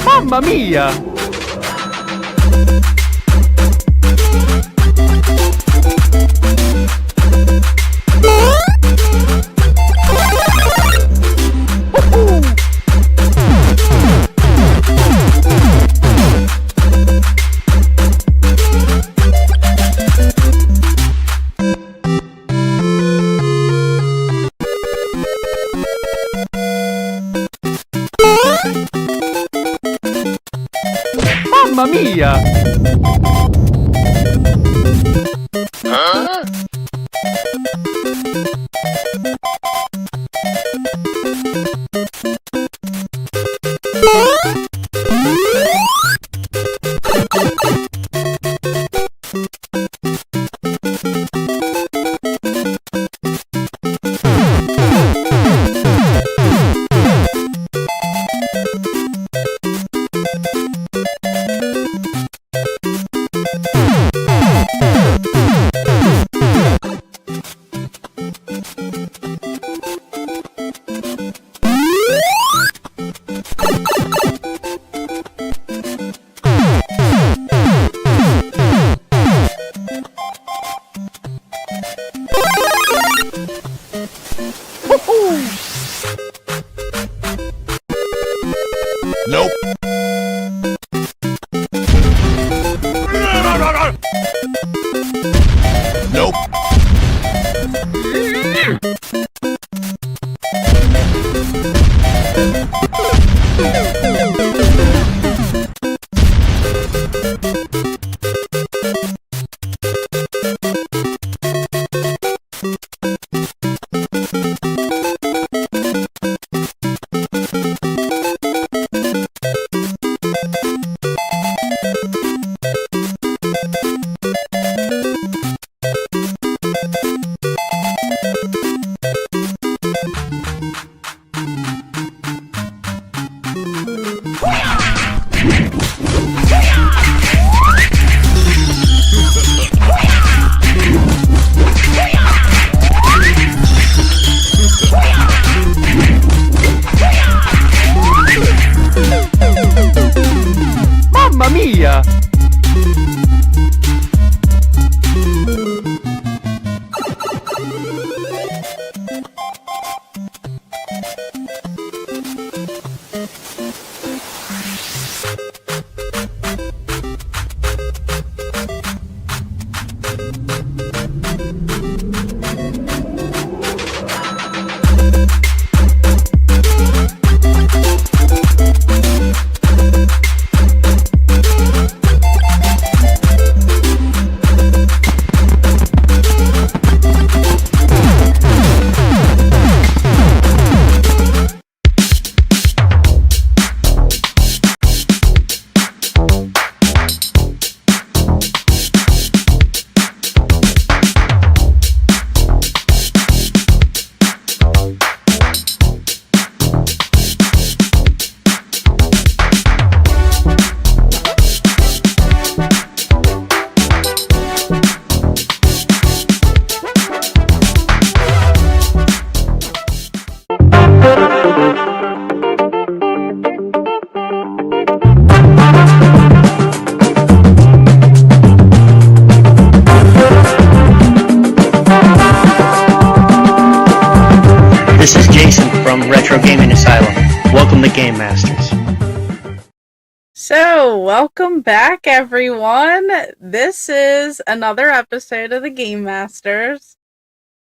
Mamma mia! Mamma mia! Nope. Nope. Mamma mia! This is Jason from Retro Gaming Asylum. Welcome to Game Masters. So, welcome back, everyone. This is another episode of the Game Masters,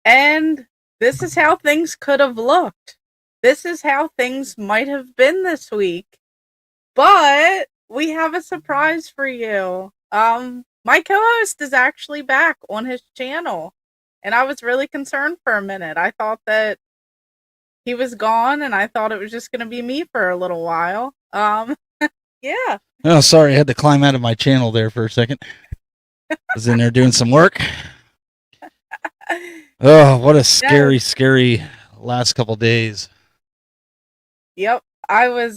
and this is how things could have looked this is how things might have been this week. But we have a surprise for you. My co-host is actually back on his channel, and I was really concerned for a minute. I thought that he was gone, and I thought it was just going to be me for a little while. Yeah. Oh, sorry, I had to climb out of my channel there for a second. I was in there doing some work. Oh, what a scary last couple days. Yep. I was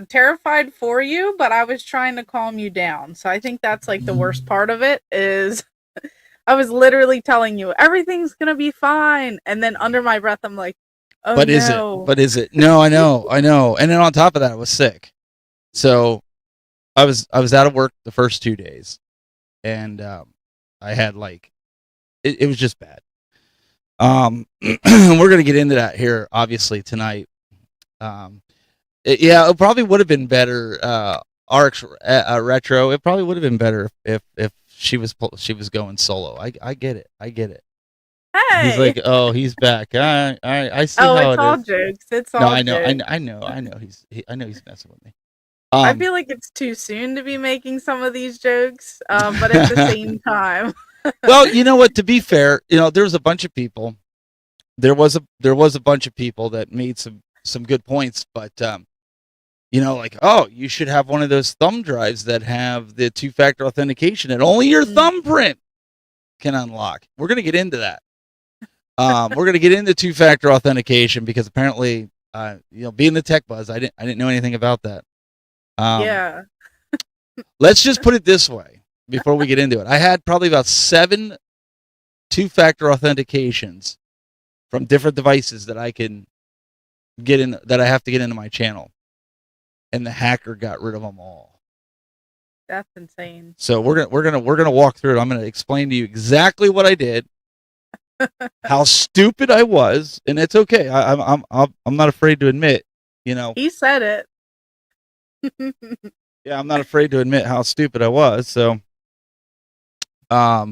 terrified for you, but I was trying to calm you down. So I think that's like the worst part of it is I was literally telling you everything's gonna be fine, and then under my breath I'm like, oh But no. is it? No, I know. And then on top of that, I was sick. So I was out of work the first 2 days, and I had like it was just bad. We're gonna get into that here obviously tonight. It probably would have been better. RX Retro. It probably would have been better if she was going solo. I get it. Hey. He's like, oh, he's back. I see oh, how it's it all is. jokes. It's all No, I know. jokes. I know. I know he's messing with me. I feel like it's too soon to be making some of these jokes, but at the same time. Well, you know what? To be fair, there was a bunch of people. There was a bunch of people that made some good points, but like, oh, you should have one of those thumb drives that have the two-factor authentication and only your thumbprint can unlock. We're gonna get into that. We're gonna get into two-factor authentication because apparently, being the tech buzz, I didn't know anything about that. Yeah. Let's just put it this way before we get into it. I had probably about 7 two-factor authentications from different devices that I can get in, that I have to get into my channel, and the hacker got rid of them all. That's insane. So we're gonna walk through it. I'm gonna explain to you exactly what I did, how stupid I was, and it's okay. I'm not afraid to admit. He said it. Yeah, I'm not afraid to admit how stupid I was. So, yeah,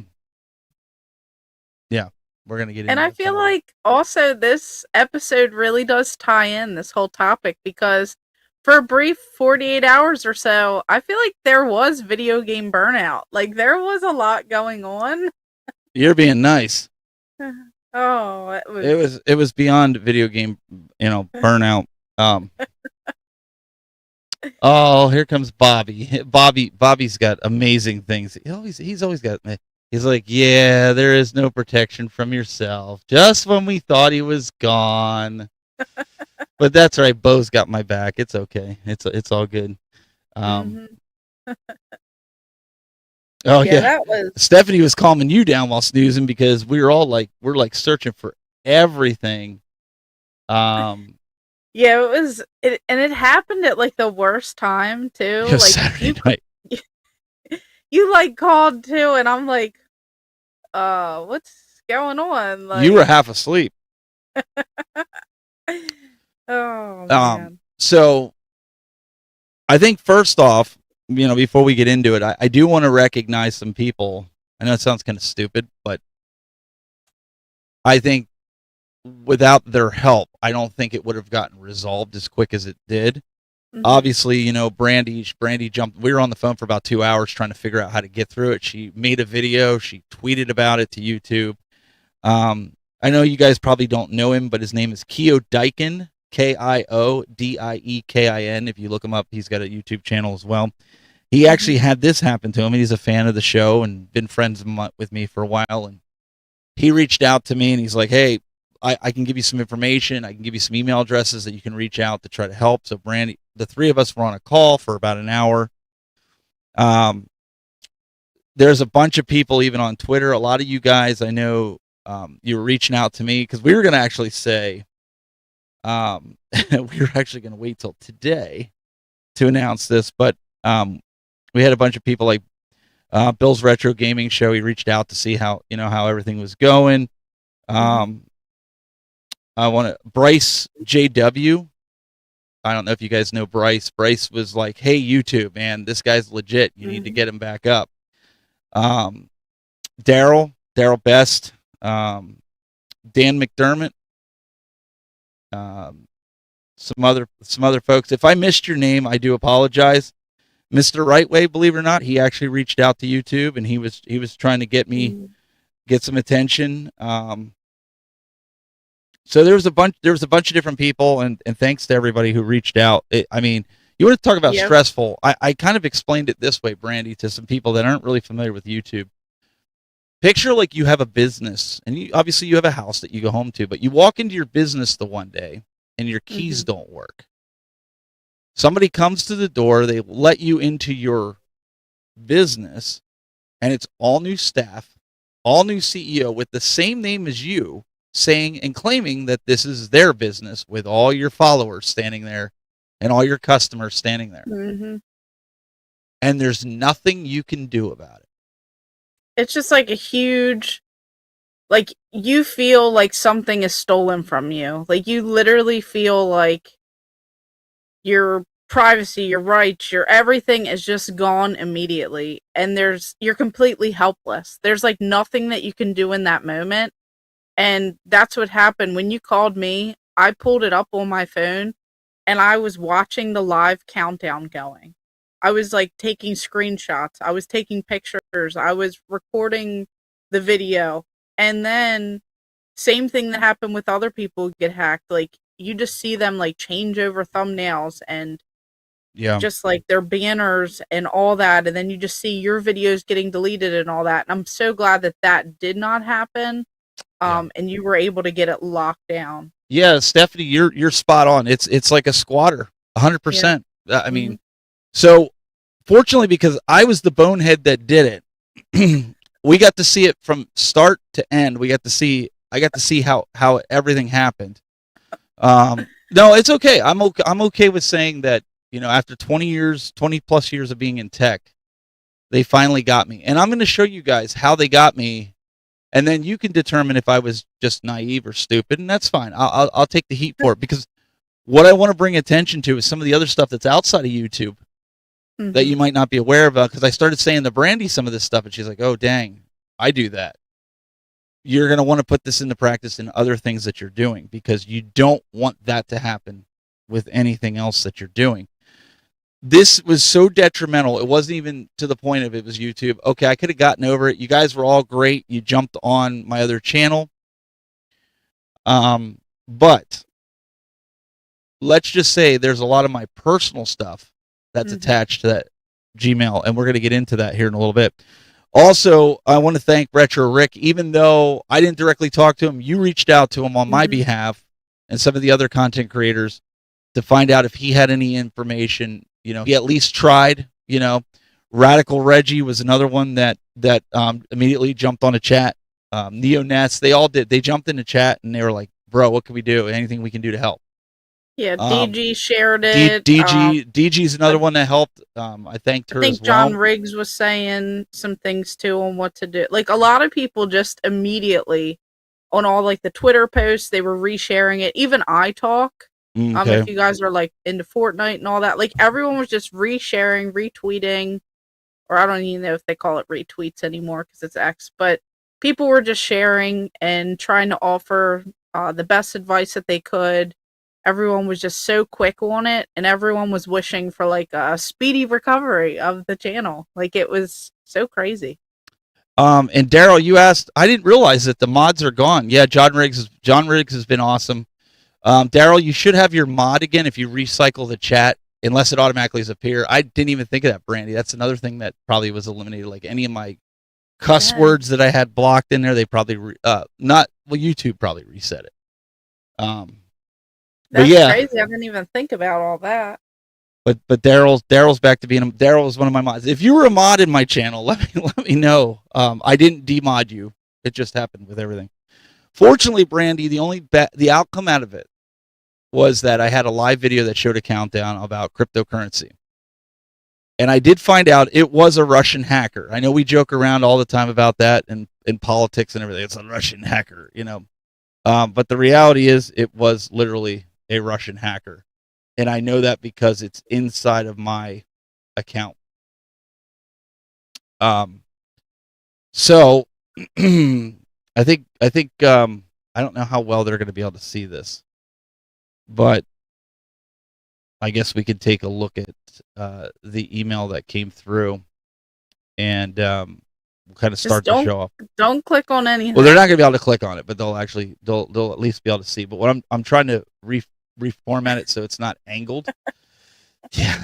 we're gonna get into it. And I feel like also this episode really does tie in this whole topic because for a brief 48 hours or so, I feel like there was video game burnout. Like there was a lot going on. You're being nice. Oh, It was beyond video game, burnout. Oh, here comes Bobby. Bobby's got amazing things. He's always got. He's like, yeah, there is no protection from yourself. Just when we thought he was gone, but that's right. Bo's got my back. It's okay. It's all good. Oh yeah. That was. Stephanie was calming you down while snoozing because we're searching for everything. Yeah, it was, and it happened at like the worst time too. Like Saturday night. You like called too, and I'm like, what's going on? Like, you were half asleep. Oh man. So I think first off, before we get into it, I do want to recognize some people. I know it sounds kind of stupid, but I think without their help, I don't think it would have gotten resolved as quick as it did. Mm-hmm. Obviously, Brandy jumped. We were on the phone for about 2 hours trying to figure out how to get through it. She made a video. She tweeted about it to YouTube. I know you guys probably don't know him, but his name is Kio Daikin, Kiodiekin. If you look him up, he's got a YouTube channel as well. He actually had this happen to him, and he's a fan of the show and been friends with me for a while. And he reached out to me, and he's like, hey, I can give you some information. I can give you some email addresses that you can reach out to try to help. So Brandy, the three of us were on a call for about an hour. There's a bunch of people even on Twitter. A lot of you guys, I know, you were reaching out to me because we were going to actually say, we were actually going to wait till today to announce this, but we had a bunch of people like Bill's Retro Gaming Show. He reached out to see how everything was going. Bryce JW. I don't know if you guys know Bryce. Bryce was like, hey, YouTube, man, this guy's legit. You need to get him back up. Daryl Best, Dan McDermott, some other folks. If I missed your name, I do apologize. Mr. Rightway, believe it or not, he actually reached out to YouTube and he was trying to get some attention. So there was a bunch of different people, and thanks to everybody who reached out. I mean, you want to talk about stressful? I kind of explained it this way, Brandy, to some people that aren't really familiar with YouTube. Picture like you have a business, and obviously you have a house that you go home to, but you walk into your business the one day, and your keys don't work. Somebody comes to the door, they let you into your business, and it's all new staff, all new CEO with the same name as you, saying and claiming that this is their business with all your followers standing there and all your customers standing there. And there's nothing you can do about it. It's just like a huge, like, you feel like something is stolen from you. Like, you literally feel like your privacy, your rights, your everything is just gone immediately. And you're completely helpless. There's like nothing that you can do in that moment. And that's what happened when you called me. I pulled it up on my phone and I was watching the live countdown going. I was like taking screenshots. I was taking pictures. I was recording the video. And then same thing that happened with other people get hacked. Like, you just see them like change over thumbnails and just like their banners and all that. And then you just see your videos getting deleted and all that. And I'm so glad that that did not happen. And you were able to get it locked down. Yeah, Stephanie, you're spot on. It's like a squatter, 100%. I mean, so fortunately, because I was the bonehead that did it, we got to see it from start to end. I got to see how everything happened. No, it's okay. I'm okay with saying that, you know, after 20 plus years of being in tech, they finally got me. And I'm going to show you guys how they got me. And then you can determine if I was just naive or stupid, and that's fine. I'll take the heat for it, because what I want to bring attention to is some of the other stuff that's outside of YouTube that you might not be aware of. Because I started saying to Brandy some of this stuff, and she's like, "Oh, dang, I do that." You're going to want to put this into practice in other things that you're doing, because you don't want that to happen with anything else that you're doing. This was so detrimental. It wasn't even to the point of it was YouTube. Okay, I could have gotten over it. You guys were all great. You jumped on my other channel. But let's just say there's a lot of my personal stuff that's attached to that Gmail, and we're going to get into that here in a little bit. Also, I want to thank Retro Rick. Even though I didn't directly talk to him, you reached out to him on my behalf and some of the other content creators to find out if he had any information. You know, he at least tried. You know, Radical Reggie was another one that immediately jumped on a chat. Neo Ness, they all did. They jumped in the chat and they were like, "Bro, what can we do? Anything we can do to help?" Yeah, DG shared it. DG's another one that helped. I thanked her as well. I think John Riggs was saying some things too on what to do. Like, a lot of people just immediately on all like the Twitter posts, they were resharing it. Even iTalk. If you guys are like into Fortnite and all that, like everyone was just resharing, retweeting, or I don't even know if they call it retweets anymore because it's X, but people were just sharing and trying to offer the best advice that they could. Everyone was just so quick on it, and everyone was wishing for like a speedy recovery of the channel. Like, it was so crazy. And Daryl, you asked, I didn't realize that the mods are gone. Yeah, John Riggs has been awesome. Daryl, you should have your mod again if you recycle the chat, unless it automatically appears. I didn't even think of that, Brandy. That's another thing that probably was eliminated. Like any of my cuss words that I had blocked in there, they probably YouTube probably reset it. That's crazy. I didn't even think about all that. But Daryl's back to being Daryl is one of my mods. If you were a mod in my channel, let me know. I didn't demod you. It just happened with everything. Fortunately, Brandy, the outcome out of it was that I had a live video that showed a countdown about cryptocurrency. And I did find out it was a Russian hacker. I know we joke around all the time about that and in politics and everything. It's a Russian hacker, you know. But the reality is it was literally a Russian hacker. And I know that because it's inside of my account. So I think I don't know how well they're going to be able to see this, but I guess we could take a look at the email that came through, and we'll kind of start the show off. Don't click on anything. Well, they're not going to be able to click on it, but they'll at least be able to see. But what I'm trying to reformat it so it's not angled. Yeah.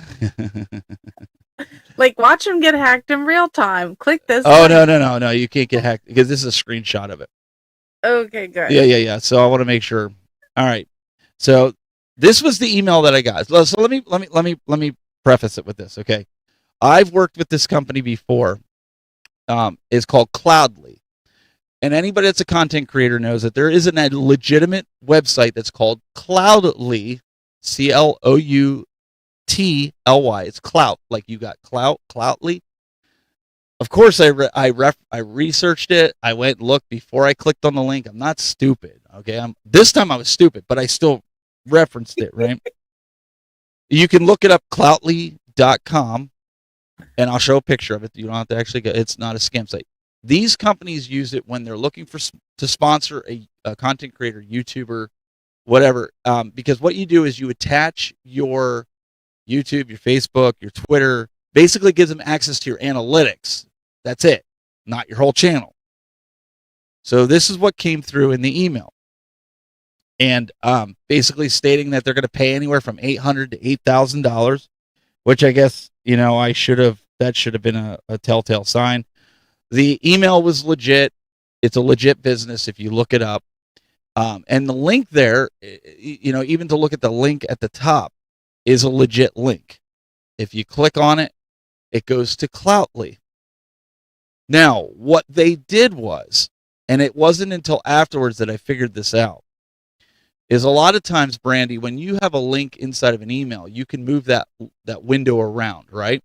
Like, watch them get hacked in real time. Click this. Oh, no. You can't get hacked because this is a screenshot of it. Okay, good. Yeah. So I want to make sure. All right. So this was the email that I got. So let me preface it with this. Okay. I've worked with this company before. It's called Cloudly. And anybody that's a content creator knows that there isn't a legitimate website that's called Cloudly, Cloutly. It's clout, like you got clout, Cloudly. Of course, I researched it. I went and looked before I clicked on the link. I'm not stupid, okay? This time I was stupid, but I still referenced it, right? You can look it up, cloutly.com, and I'll show a picture of it. You don't have to actually go. It's not a scam site. These companies use it when they're looking to sponsor a content creator, YouTuber, whatever, because what you do is you attach your YouTube, your Facebook, your Twitter, basically gives them access to your analytics. That's it, not your whole channel. So this is what came through in the email. And basically stating that they're going to pay anywhere from $800 to $8,000, which I guess, that should have been a telltale sign. The email was legit. It's a legit business if you look it up. And the link there, even to look at the link at the top, is a legit link. If you click on it, it goes to Cloutly. Now, what they did was, and it wasn't until afterwards that I figured this out, is a lot of times, Brandy, when you have a link inside of an email, you can move that window around, right?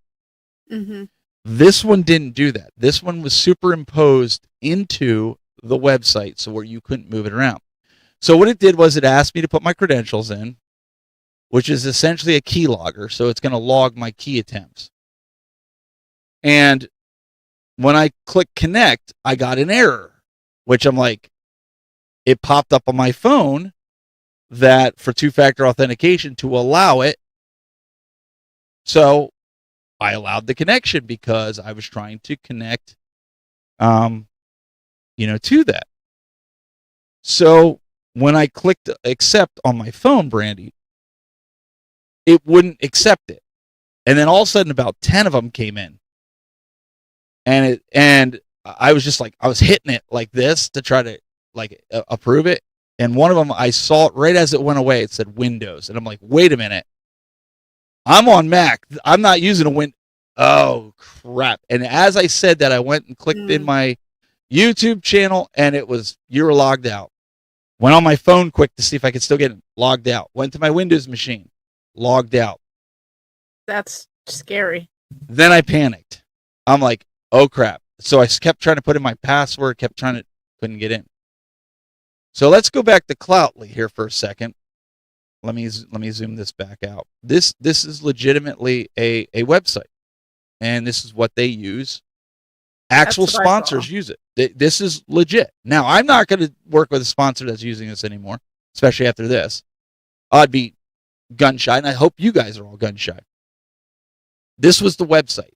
Mm-hmm. This one didn't do that. This one was superimposed into the website so where you couldn't move it around. So what it did was it asked me to put my credentials in, which is essentially a keylogger. So it's going to log my key attempts. And when I click connect, I got an error, which I'm like, it popped up on my phone that for two-factor authentication to allow it. So I allowed the connection because I was trying to connect, to that. So when I clicked accept on my phone, Brandy, it wouldn't accept it. And then all of a sudden about 10 of them came in. And I was just like, I was hitting it like this to try to approve it. And one of them, I saw it right as it went away. It said Windows. And I'm like, wait a minute. I'm on Mac. I'm not using a Win. Oh, crap. And as I said that, I went and clicked in my YouTube channel, and it was, you were logged out. Went on my phone quick to see if I could still get it. Logged out. Went to my Windows machine. Logged out. That's scary. Then I panicked. I'm like, oh, crap. So I kept trying to put in my password, couldn't get in. So let's go back to Cloutly here for a second. Let me zoom this back out. This is legitimately a website, and this is what they use. Actual sponsors use it. This is legit. Now, I'm not going to work with a sponsor that's using this anymore, especially after this. I'd be gun shy, and I hope you guys are all gun shy. This was the website.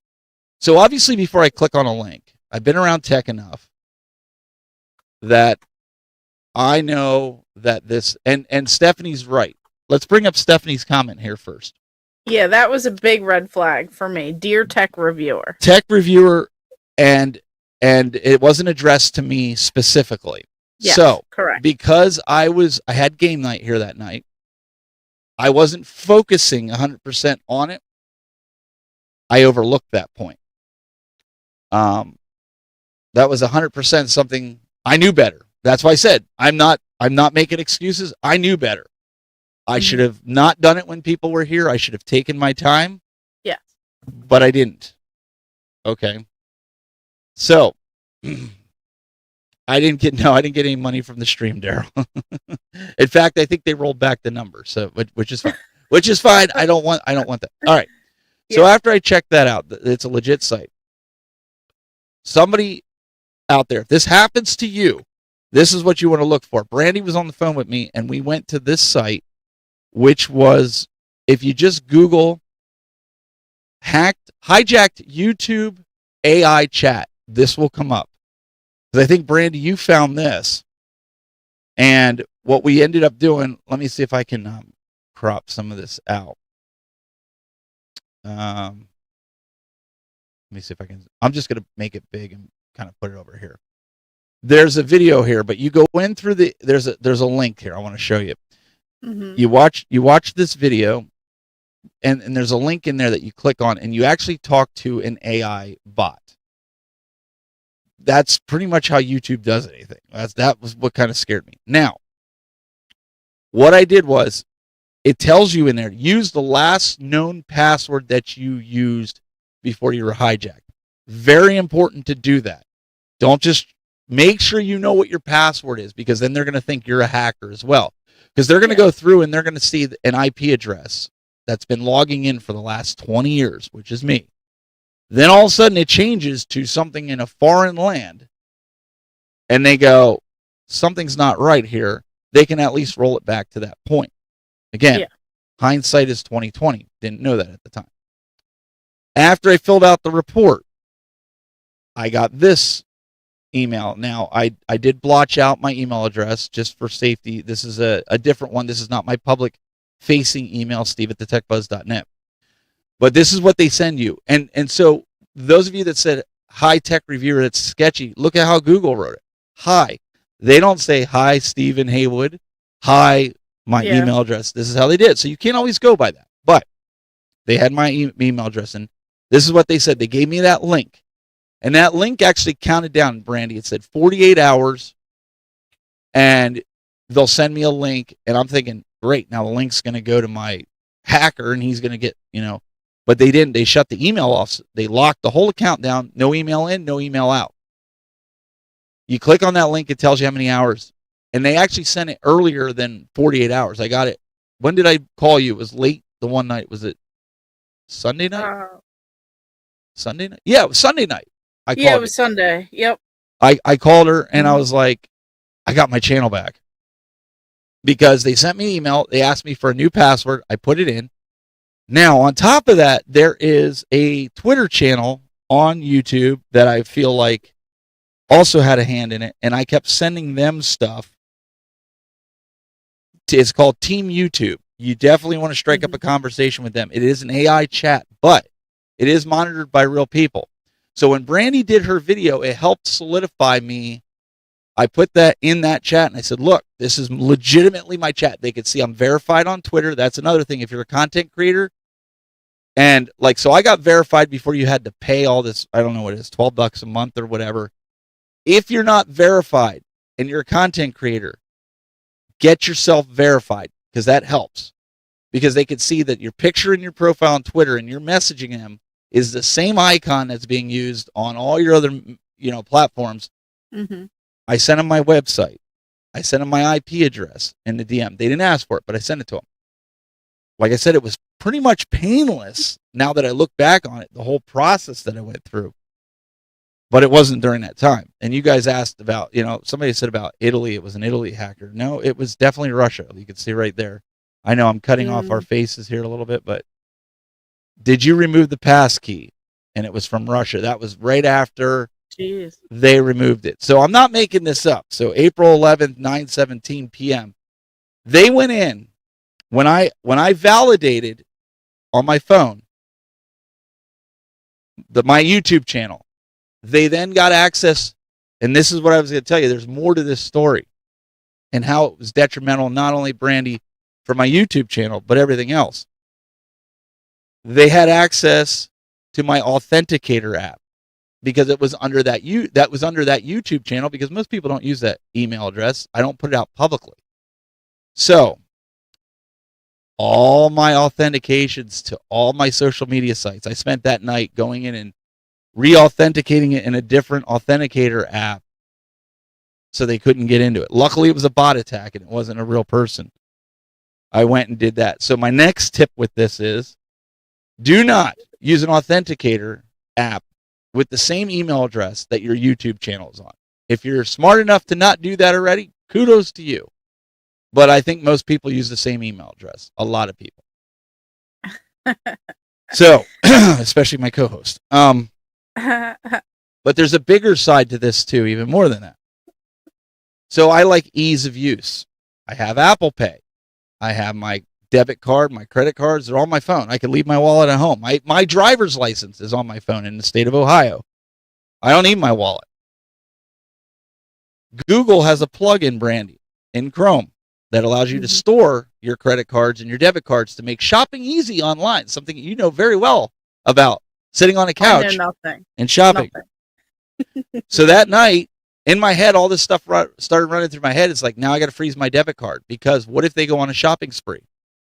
So obviously, before I click on a link, I've been around tech enough that I know that this, and Stephanie's right. Let's bring up Stephanie's comment here first. Yeah, that was a big red flag for me. Dear tech reviewer. Tech reviewer, and it wasn't addressed to me specifically. Yes, so, correct. Because I had game night here that night, I wasn't focusing 100% on it. I overlooked that point. That was 100% something I knew better. That's why I said I'm not making excuses. I knew better. I should have not done it when people were here. I should have taken my time. Yes. But I didn't. Okay. So I didn't get any money from the stream, Daryl. In fact, I think they rolled back the number, so which is fine. Which is fine. I don't want that. All right. Yeah. So after I checked that out, it's a legit site. Somebody out there, if this happens to you, this is what you want to look for. Brandy was on the phone with me, and we went to this site, which was if you just Google hijacked YouTube AI chat, this will come up. Because I think, Brandy, you found this. And what we ended up doing, let me see if I can crop some of this out. Let me see if I can. I'm just going to make it big and kind of put it over here. There's a video here, but you go in through there's a link here I want to show you. Mm-hmm. You watch this video, and there's a link in there that you click on, and you actually talk to an AI bot. That's pretty much how YouTube does anything. That was what kind of scared me. Now, what I did was, it tells you in there, use the last known password that you used before you were hijacked. Very important to do that. Don't just make sure you know what your password is, because then they're going to think you're a hacker as well. Because they're going to go through and they're going to see an IP address that's been logging in for the last 20 years, which is me. Then all of a sudden it changes to something in a foreign land, and they go, something's not right here. They can at least roll it back to that point. Again, hindsight is 20/20. Didn't know that at the time. After I filled out the report, I got this email. Now, I did blotch out my email address just for safety. This is a different one. This is not my public-facing email, steve@thetechbuzz.net. But this is what they send you. And so those of you that said, hi, tech reviewer, that's sketchy, look at how Google wrote it. Hi. They don't say, hi, Stephen Haywood. Hi, my email address. This is how they did. So you can't always go by that. But they had my email address, and this is what they said. They gave me that link. And that link actually counted down, Brandy. It said 48 hours, and they'll send me a link. And I'm thinking, great, now the link's going to go to my hacker, and he's going to get, But they didn't. They shut the email off. They locked the whole account down. No email in, no email out. You click on that link, it tells you how many hours. And they actually sent it earlier than 48 hours. I got it. When did I call you? It was late the one night. Was it Sunday night? Sunday night? Yeah, it was Sunday night. It was Sunday. Yep. I called her, and I was like, I got my channel back. Because they sent me an email. They asked me for a new password. I put it in. Now, on top of that, there is a Twitter channel on YouTube that I feel like also had a hand in it, and I kept sending them stuff. It's called Team YouTube. You definitely want to strike up a conversation with them. It is an AI chat, but it is monitored by real people. So when Brandy did her video, it helped solidify me. I put that in that chat, and I said, look, this is legitimately my chat. They could see I'm verified on Twitter. That's another thing. If you're a content creator, and so I got verified before you had to pay all this, I don't know what it is, $12 a month or whatever. If you're not verified and you're a content creator, get yourself verified, because that helps. Because they could see that your picture in your profile on Twitter and you're messaging them is the same icon that's being used on all your other, platforms. Mm-hmm. I sent them my website. I sent them my IP address in the DM. They didn't ask for it, but I sent it to them. Like I said, it was pretty much painless now that I look back on it, the whole process that I went through. But it wasn't during that time. And you guys asked about, somebody said about Italy. It was an Italy hacker. No, it was definitely Russia. You can see right there. I know I'm cutting off our faces here a little bit, but did you remove the pass key? And it was from Russia. That was right after they removed it. So I'm not making this up. So April 11th, 9:17 p.m. They went in when I validated on my phone my YouTube channel. They then got access, and this is what I was going to tell you. There's more to this story and how it was detrimental, not only, Brandy, for my YouTube channel, but everything else. They had access to my Authenticator app because it was under that YouTube channel, because most people don't use that email address. I don't put it out publicly. So all my authentications to all my social media sites, I spent that night going in and re-authenticating it in a different authenticator app so they couldn't get into it. Luckily, it was a bot attack and it wasn't a real person. I went and did that. So my next tip with this is, do not use an authenticator app with the same email address that your YouTube channel is on. If you're smart enough to not do that already, kudos to you. But I think most people use the same email address. A lot of people. So, especially my co-host. But there's a bigger side to this too, even more than that. So I like ease of use. I have Apple Pay. I have my debit card, my credit cards, they're on my phone. I can leave my wallet at home. My driver's license is on my phone in the state of Ohio. I don't need my wallet. Google has a plugin, Brandy, in Chrome that allows you to store your credit cards and your debit cards to make shopping easy online, something you know very well about, sitting on a couch and shopping. So that night, in my head, all this stuff started running through my head. It's like, now I got to freeze my debit card, because what if they go on a shopping spree?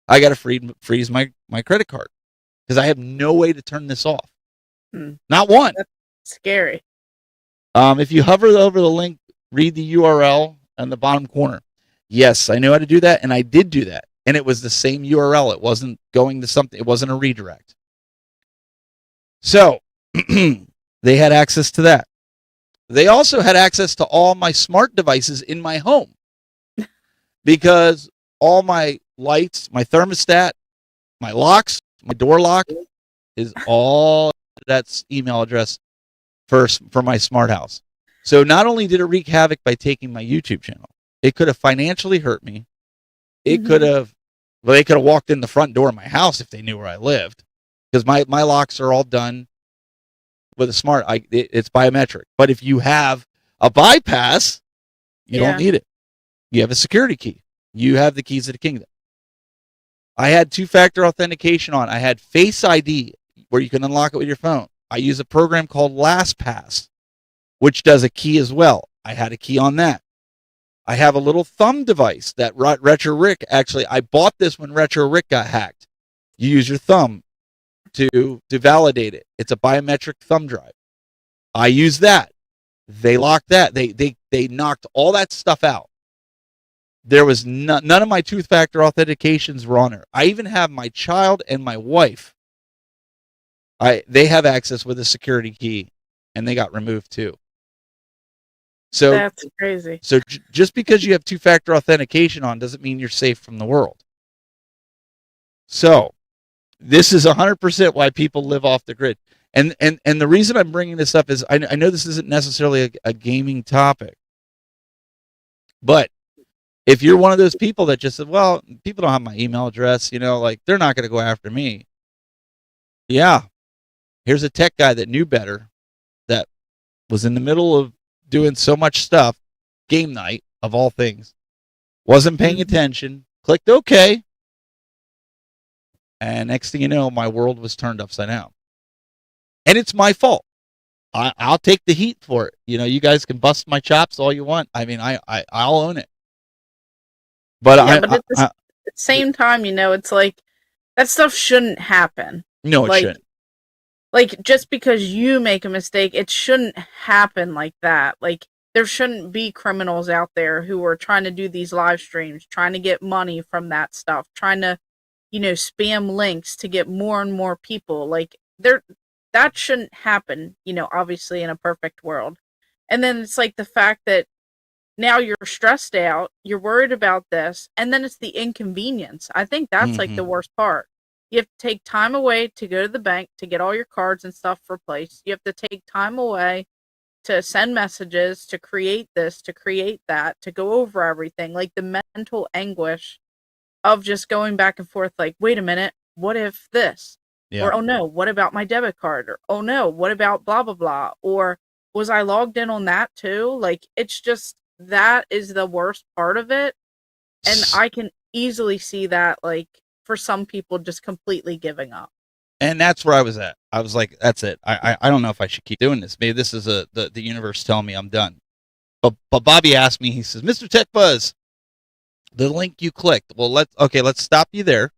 I got to freeze my credit card, because I have no way to turn this off. Not one. That's scary. If you hover over the link, read the URL on the bottom corner. Yes, I knew how to do that, and I did do that. And it was the same URL. It wasn't going to something. It wasn't a redirect. So they had access to that. They also had access to all my smart devices in my home, because all my lights, my thermostat, my locks, my door lock is all that's email address for my smart house. So not only did it wreak havoc by taking my YouTube channel, it could have financially hurt me. It could have, well, they could have walked in the front door of my house if they knew where I lived, because my locks are all done with a smart. It's biometric. But if you have a bypass, you don't need it. You have a security key. You have the keys of the kingdom. I had two-factor authentication on. I had Face ID, where you can unlock it with your phone. I use a program called LastPass, which does a key as well. I had a key on that. I have a little thumb device that Retro Rick, actually, I bought this when Retro Rick got hacked. You use your thumb to validate it. It's a biometric thumb drive. I use that. They locked that. They knocked all that stuff out. There was none of my two-factor authentications were on there. I even have my child and my wife. They have access with a security key, and they got removed too. So that's crazy. So just because you have two-factor authentication on doesn't mean you're safe from the world. So this is 100% why people live off the grid. And the reason I'm bringing this up is I know this isn't necessarily a gaming topic, but if you're one of those people that just said, well, people don't have my email address, like they're not going to go after me. Yeah. Here's a tech guy that knew better, that was in the middle of doing so much stuff, game night of all things, wasn't paying attention, clicked OK. And next thing you know, my world was turned upside down. And it's my fault. I'll take the heat for it. You guys can bust my chops all you want. I mean, I'll own it. But at the same time, it's like that stuff shouldn't happen. No, it shouldn't. Like, just because you make a mistake, it shouldn't happen like that. Like, there shouldn't be criminals out there who are trying to do these live streams, trying to get money from that stuff, trying to, spam links to get more and more people. Like, that shouldn't happen, obviously in a perfect world. And then it's like the fact that now you're stressed out, you're worried about this, and then it's the inconvenience. I think that's like the worst part. You have to take time away to go to the bank to get all your cards and stuff replaced. You have to take time away to send messages, to create this, to create that, to go over everything. Like the mental anguish of just going back and forth, like, wait a minute, what if this? Yeah. Or, oh no, what about my debit card? Or, oh no, what about blah, blah, blah? Or was I logged in on that too? Like, it's just, that is the worst part of it. And I can easily see that, like, for some people just completely giving up. And that's where I was at. I was like, that's it. I don't know if I should keep doing this. Maybe this is the universe telling me I'm done. But Bobby asked me, he says, Mr. Tech Buzz, the link you clicked. Well, let's stop you there.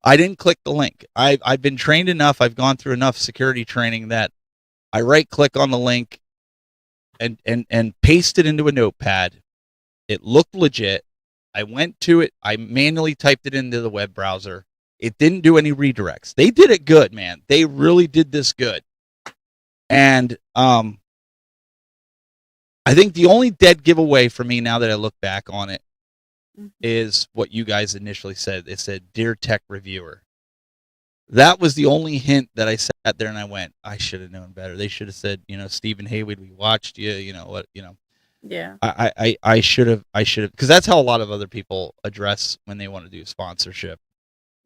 I didn't click the link. I've been trained enough. I've gone through enough security training that I right click on the link and paste it into a notepad. It looked legit. I went to it. I manually typed it into the web browser. It didn't do any redirects. They did it good, man. They really did this good. And I think the only dead giveaway for me now that I look back on it is what you guys initially said. It said, Dear Tech Reviewer. That was the only hint that I sat there and I went, I should have known better. They should have said, Stephen Haywood, we watched you. You know what? Yeah. I should have, because that's how a lot of other people address when they want to do sponsorship.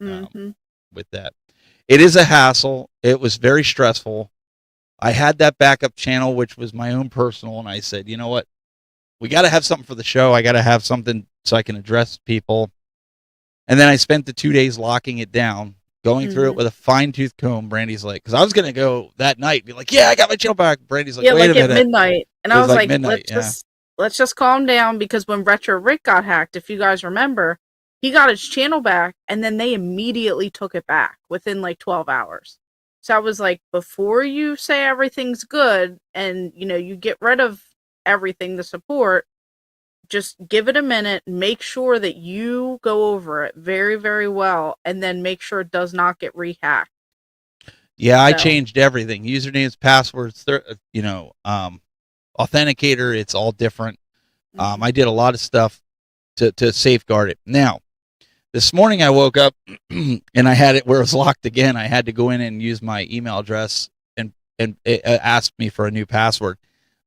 Mm-hmm. With that, it is a hassle. It was very stressful. I had that backup channel, which was my own personal, and I said, you know what? We got to have something for the show. I got to have something so I can address people. And then I spent the 2 days locking it down, going through it with a fine-tooth comb. Brandy's like, because I was going to go that night, be like, yeah, I got my channel back. Brandy's like, yeah, wait like a at minute. midnight. And It I was was like like, midnight, let's just calm down, because when Retro Rick got hacked, if you guys remember, he got his channel back and then they immediately took it back within like 12 hours. So I was like, before you say everything's good and, you get rid of everything, the support, just give it a minute, make sure that you go over it very, very well, and then make sure it does not get rehacked. Yeah, I changed everything. Usernames, passwords, authenticator, it's all different. I did a lot of stuff to safeguard it. Now, this morning I woke up and I had it where it was locked again. I had to go in and use my email address, and it asked me for a new password.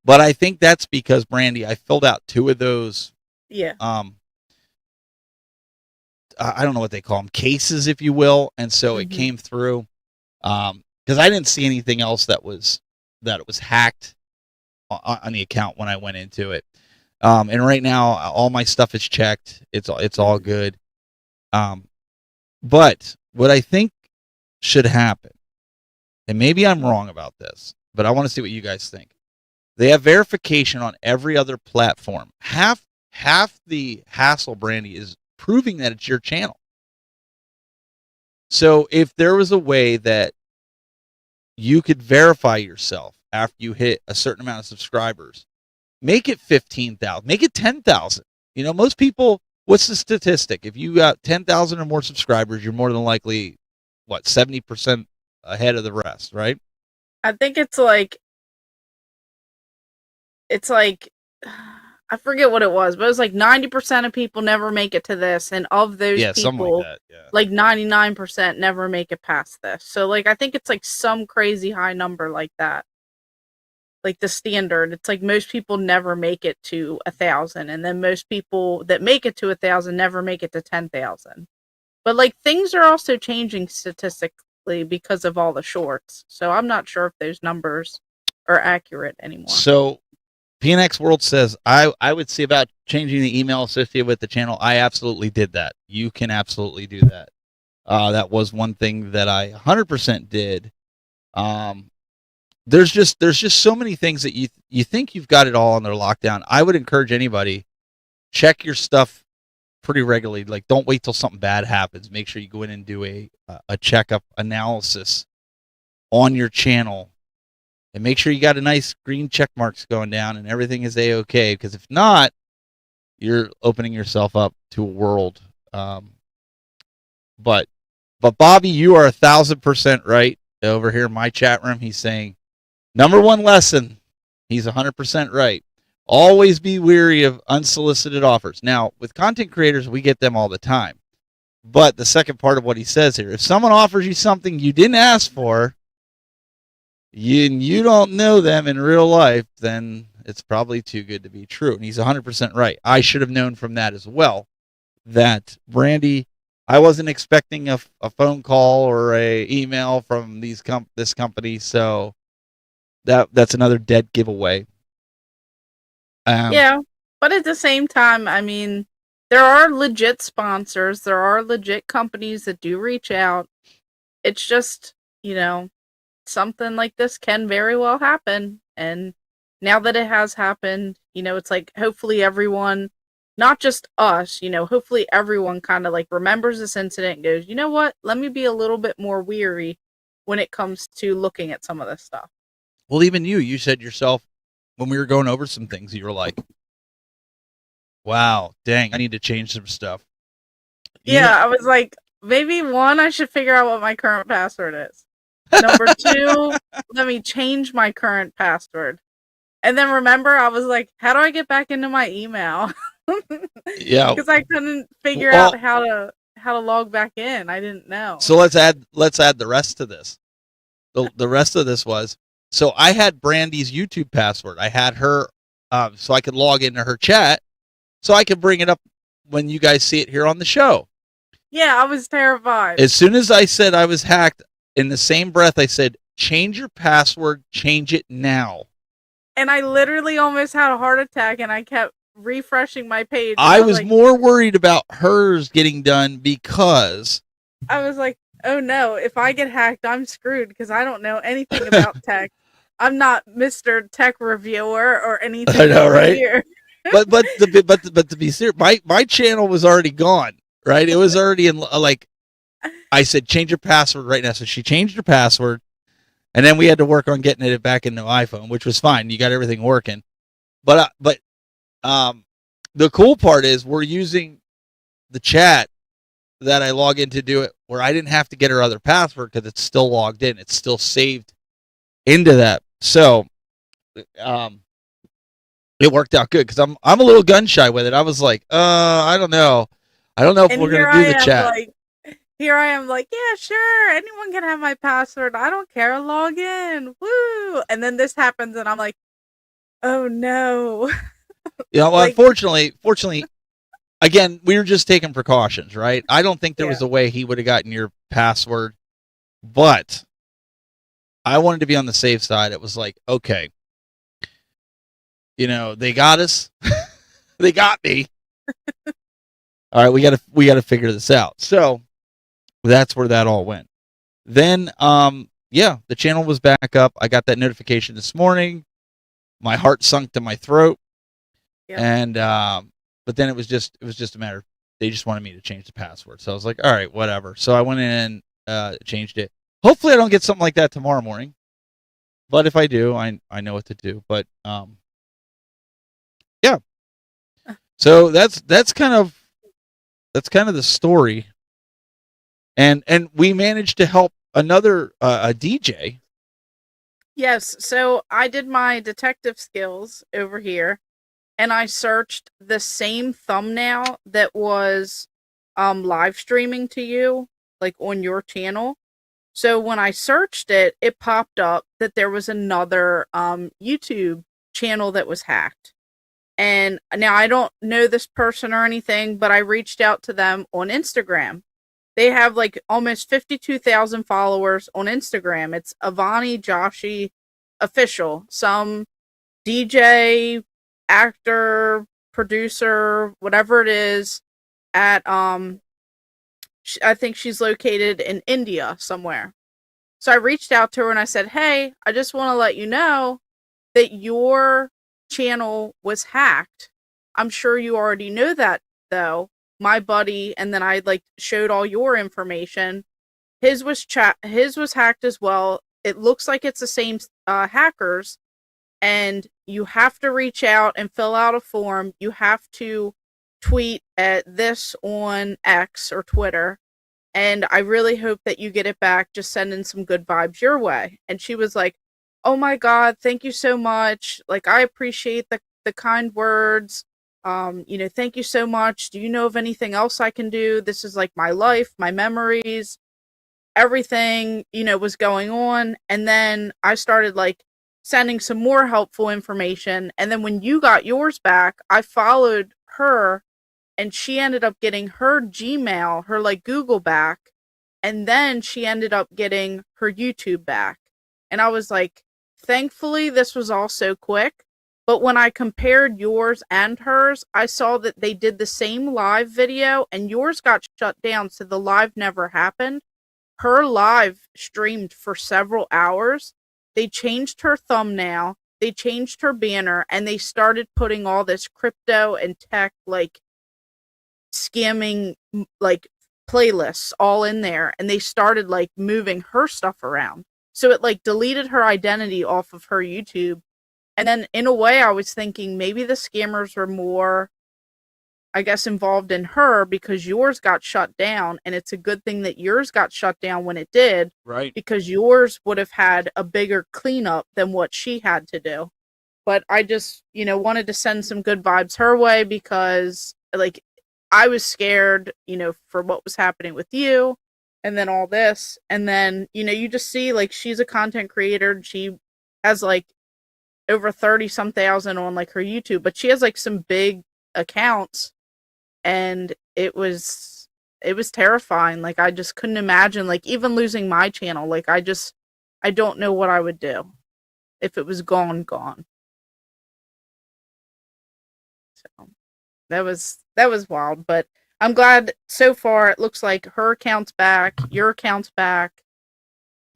But I think that's because, Brandy, I filled out 2 of those. Yeah. I don't know what they call them, cases, if you will, and so it came through. Because I didn't see anything else that it was hacked on the account when I went into it. And right now, all my stuff is checked. It's all good. But what I think should happen, and maybe I'm wrong about this, but I want to see what you guys think. They have verification on every other platform. Half the hassle, Brandy, is proving that it's your channel. So if there was a way that you could verify yourself after you hit a certain amount of subscribers, make it 15,000, make it 10,000. Most people, what's the statistic? If you got 10,000 or more subscribers, you're more than likely, 70% ahead of the rest, right? I think it's like I forget what it was, but it was like 90% of people never make it to this, and of those people, like that, yeah. like 99% never make it past this. So like I think it's like some crazy high number like that. Like the standard, it's like most people never make it to 1,000, and then most people that make it to 1,000 never make it to 10,000. But like things are also changing statistically because of all the shorts, so I'm not sure if those numbers are accurate anymore. So PNX World says, I would see about changing the email associated with the channel. I absolutely did that. You can absolutely do that. That was one thing that I 100% did. There's just so many things that you think you've got it all under lockdown. I would encourage anybody, check your stuff pretty regularly. Like, don't wait till something bad happens. Make sure you go in and do a checkup analysis on your channel. And make sure you got a nice green check marks going down and everything is A-okay. Because if not, you're opening yourself up to a world. But Bobby, you are 1,000% right. Over here in my chat room, he's saying, number one lesson, he's 100% right. Always be wary of unsolicited offers. Now, with content creators, we get them all the time. But the second part of what he says here, if someone offers you something you didn't ask for, you don't know them in real life, then it's probably too good to be true. And he's 100% right. I should have known from that as well that, Brandy, I wasn't expecting a phone call or a email from this company, so that's another dead giveaway. Yeah, but at the same time, I mean, there are legit sponsors. There are legit companies that do reach out. It's just, something like this can very well happen. And now that it has happened, it's like hopefully everyone, not just us, hopefully everyone kind of like remembers this incident and goes, you know what, let me be a little bit more weary when it comes to looking at some of this stuff. Well, even you said yourself when we were going over some things, you were like, wow, dang, I need to change some stuff. I was like, maybe one, I should figure out what my current password is. Number two, let me change my current password. And then remember, I was like, how do I get back into my email? Yeah. Because I couldn't figure out how how to log back in. I didn't know. So let's add the rest to this. The rest of this was, so I had Brandy's YouTube password. I had her, so I could log into her chat, so I could bring it up when you guys see it here on the show. Yeah, I was terrified. As soon as I said I was hacked, in the same breath I said, change your password, change it now. And I literally almost had a heart attack, and I kept refreshing my page. I was like, more worried about hers getting done because I was like, oh no, if I get hacked, I'm screwed because I don't know anything about tech. I'm not Mr. Tech Reviewer or anything. I know, right? Here. but to be serious, my channel was already gone, right? It was already in, like, I said, change your password right now. So she changed her password, and then we had to work on getting it back into iPhone, which was fine. You got everything working. But the cool part is we're using the chat that I log in to do it, where I didn't have to get her other password because it's still logged in. It's still saved into that. So it worked out good because I'm a little gun shy with it. I was like, I don't know if we're gonna do the chat. Here I am, like, yeah, sure, anyone can have my password. I don't care. Log in, woo! And then this happens, and I'm like, oh no. Yeah, well, like, fortunately, again, we were just taking precautions, right? I don't think there was a way he would have gotten your password, but I wanted to be on the safe side. It was like, okay, they got us. They got me. All right, we got to figure this out. So that's where that all went. Then, the channel was back up. I got that notification this morning. My heart sunk to my throat. Yep. And but then it was just a matter. They just wanted me to change the password. So I was like, all right, whatever. So I went in and changed it. Hopefully I don't get something like that tomorrow morning. But if I do, I know what to do. But yeah. So that's kind of the story. And we managed to help another a DJ. Yes, so I did my detective skills over here, and I searched the same thumbnail that was live streaming to you, like on your channel. So when I searched it, it popped up that there was another YouTube channel that was hacked. And now I don't know this person or anything, but I reached out to them on Instagram. They have like almost 52,000 followers on Instagram. It's Avani Joshi Official. Some DJ, actor, producer, whatever it is, at I think she's located in India somewhere. So I reached out to her and I said, hey, I just want to let you know that your channel was hacked. I'm sure you already know that, though. My buddy, and then I showed all your information. His was hacked as well. It looks like it's the same hackers, and you have to reach out and fill out a form. You have to tweet at this on X or Twitter, and I really hope that you get it back. Just sending some good vibes your way. And she was like, oh my God, thank you so much. Like, I appreciate the kind words. Thank you so much. Do you know of anything else I can do? This is like my life, my memories, everything, was going on. And then I started sending some more helpful information. And then when you got yours back, I followed her, and she ended up getting her Gmail, her Google back. And then she ended up getting her YouTube back. And I was like, thankfully this was all so quick. But when I compared yours and hers, I saw that they did the same live video, and yours got shut down, so the live never happened. Her live streamed for several hours. They changed her thumbnail, they changed her banner, and they started putting all this crypto and tech, scamming, playlists all in there, and they started, moving her stuff around. So it, deleted her identity off of her YouTube. And then, in a way, I was thinking maybe the scammers were more, I guess, involved in her because yours got shut down. And it's a good thing that yours got shut down when it did. Right. Because yours would have had a bigger cleanup than what she had to do. But I just, wanted to send some good vibes her way because, I was scared, for what was happening with you and then all this. And then, you just see like she's a content creator and she has like over 30 some thousand on like her YouTube, but she has like some big accounts and it was terrifying. Like I just couldn't imagine like even losing my channel. Like I don't know what I would do if it was gone. So that was wild, but I'm glad so far it looks like her account's back, your account's back.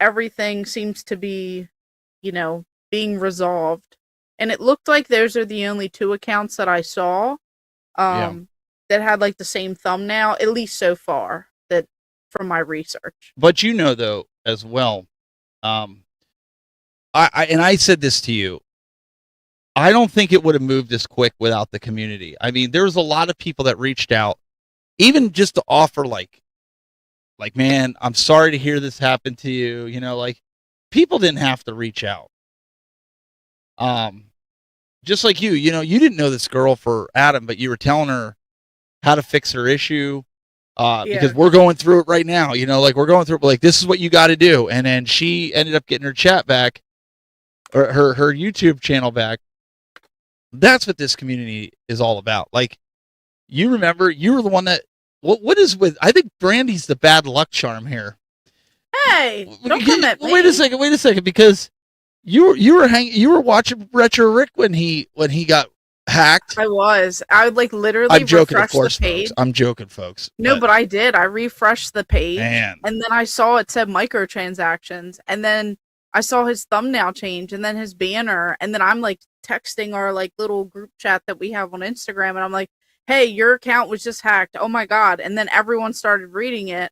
Everything seems to be, being resolved. And it looked like those are the only 2 accounts that I saw that had like the same thumbnail, at least so far, that from my research. But though, as well, I said this to you, I don't think it would have moved this quick without the community. I mean, there was a lot of people that reached out, even just to offer like, man, I'm sorry to hear this happen to you. Like people didn't have to reach out. Just like you didn't know this girl for Adam, but you were telling her how to fix her issue. Because we're going through it right now, like we're going through it, like this is what you got to do. And then she ended up getting her chat back, or her YouTube channel back. That's what this community is all about. Like, you remember, you were the one that, what is with, I think Brandy's the bad luck charm here. Hey, don't come at me. Wait a second, because you were watching Retro Rick when he got hacked. I would like literally I'm joking, of refresh course, the page. folks. I'm joking, folks. No, but I did. I refreshed the page, Man. and then I saw it said microtransactions, and then I saw his thumbnail change, and then his banner, and then I'm like texting our like little group chat that we have on Instagram, and I'm like, hey, your account was just hacked. Oh my God. And then everyone started reading it,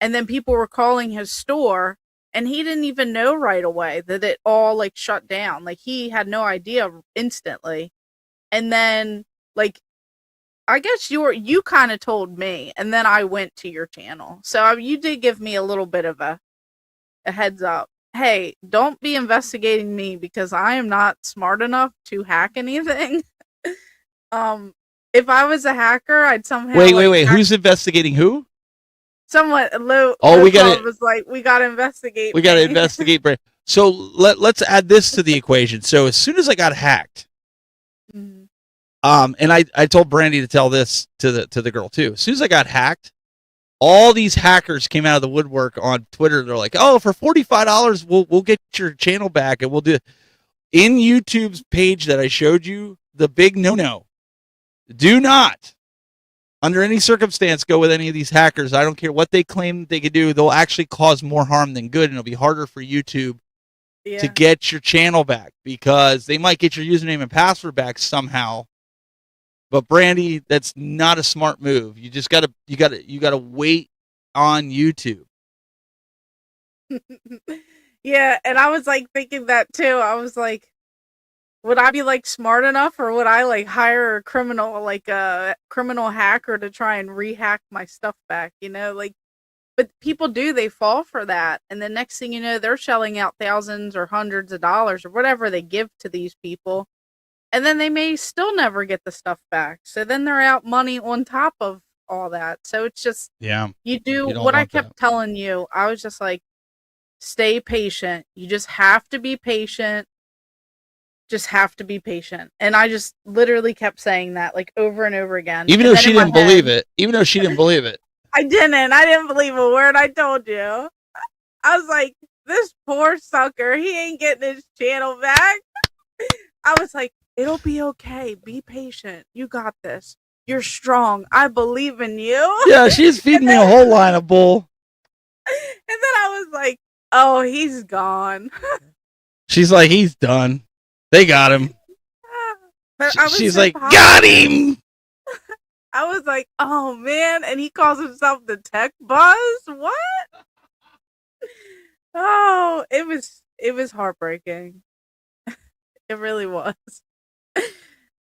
and then people were calling his store, and he didn't even know right away that it all like shut down. Like he had no idea instantly. And then like, I guess you kind of told me, and then I went to your channel. So you did give me a little bit of a heads up. Hey, don't be investigating me because I am not smart enough to hack anything. If I was a hacker, I'd somehow wait. Who's investigating who? Somewhat low. Oh, we got it. Was like, we got to investigate. We got to investigate. So let's add this to the equation. So as soon as I got hacked, and I told Brandy to tell this to the girl too. As soon as I got hacked, all these hackers came out of the woodwork on Twitter. They're like, "Oh, for $45, we'll get your channel back, and we'll do it." In YouTube's page that I showed you, the big no-no: do not, under any circumstance, go with any of these hackers. I don't care what they claim they could do; they'll actually cause more harm than good, and it'll be harder for YouTube to get your channel back because they might get your username and password back somehow. But Brandy, that's not a smart move. You just gotta wait on YouTube. Yeah, and I was like thinking that too. I was like, would I be like smart enough, or would I like hire a criminal, like a criminal hacker, to try and rehack my stuff back? Like, but people do, they fall for that, and the next thing you know, they're shelling out thousands or hundreds of dollars or whatever they give to these people. And then they may still never get the stuff back. So then they're out money on top of all that. So it's just, you do what I kept telling you. I was just like, stay patient. You just have to be patient. Just have to be patient. And I just literally kept saying that like over and over again. Even though she didn't believe it. Even though she didn't believe it. I didn't believe a word I told you. I was like, this poor sucker, he ain't getting his channel back. I was like, it'll be okay. Be patient. You got this. You're strong. I believe in you. Yeah, she's feeding me a whole line of bull. And then I was like, oh, he's gone. She's like, he's done. They got him. She's like, got him. I was like, oh man. And he calls himself the Tech Buzz? What? Oh, it was heartbreaking. It really was.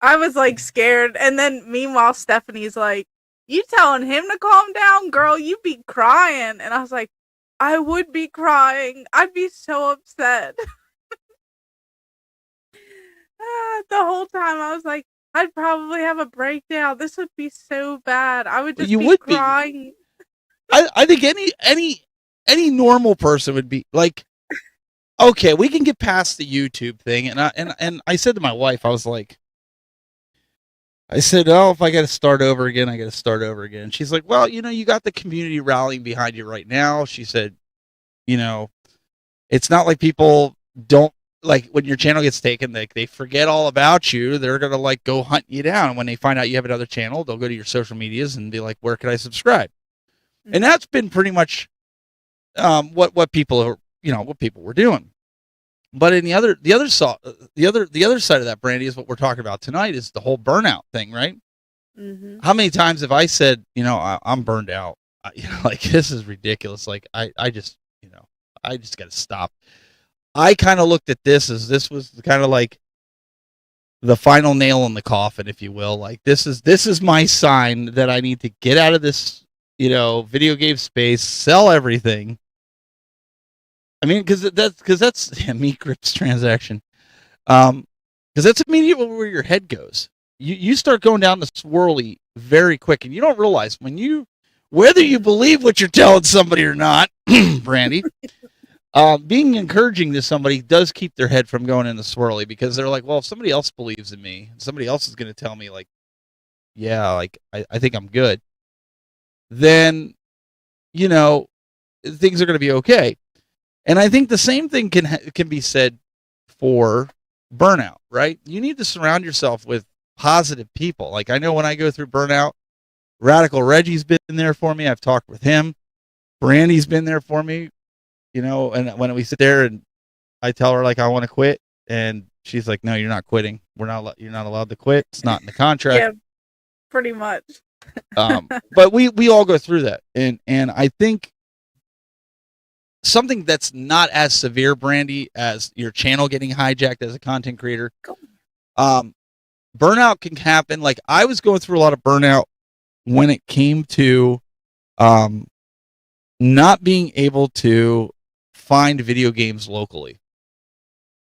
I was like scared, and then meanwhile Stephanie's like, you telling him to calm down, girl, you be crying. And I was like, I would be crying. I'd be so upset. The whole time I was like, I'd probably have a breakdown. This would be so bad. I would just You be would be. crying. I think any normal person would be like, okay, we can get past the YouTube thing, and I said to my wife, I was like, I said, oh, if I got to start over again, I got to start over again. She's like, well, you got the community rallying behind you right now. She said, it's not like people don't, like, when your channel gets taken, they forget all about you. They're gonna like go hunt you down. When they find out you have another channel, they'll go to your social medias and be like, where can I subscribe? And that's been pretty much what people are, what people were doing. But in the other side of that, Brandy, is what we're talking about tonight, is the whole burnout thing, right? Mm-hmm. How many times have I said, I'm burned out? Like, this is ridiculous. Like, I just got to stop. I kind of looked at this as this was kind of like the final nail in the coffin, if you will. Like, this is my sign that I need to get out of this, video game space, sell everything. I mean, because that's meat grips transaction. Because that's immediately where your head goes. You start going down the swirly very quick, and you don't realize whether you believe what you're telling somebody or not, Brandy. Being encouraging to somebody does keep their head from going in the swirly, because they're like, well, if somebody else believes in me, somebody else is going to tell me, like, yeah, like I think I'm good, then things are going to be okay. And I think the same thing can be said for burnout, right? You need to surround yourself with positive people. Like, I know when I go through burnout, Radical Reggie's been there for me. I've talked with him. Brandy's been there for me, and when we sit there and I tell her, like, I want to quit, and she's like, no, you're not quitting. You're not allowed to quit. It's not in the contract. Yeah, pretty much. But we all go through that. And I think something that's not as severe, Brandy, as your channel getting hijacked as a content creator, burnout can happen. Like, I was going through a lot of burnout when it came to not being able to find video games locally.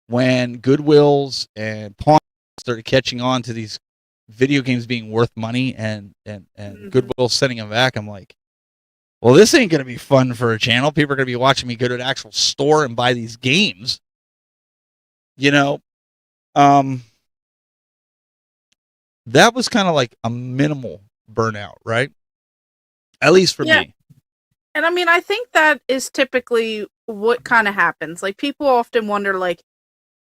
When Goodwills and Pawn started catching on to these video games being worth money, and Goodwill sending them back, I'm like, well, this ain't going to be fun for a channel. People are going to be watching me go to an actual store and buy these games. That was kind of like a minimal burnout, right? At least for me. And I mean, I think that is typically what kind of happens. Like, people often wonder, like,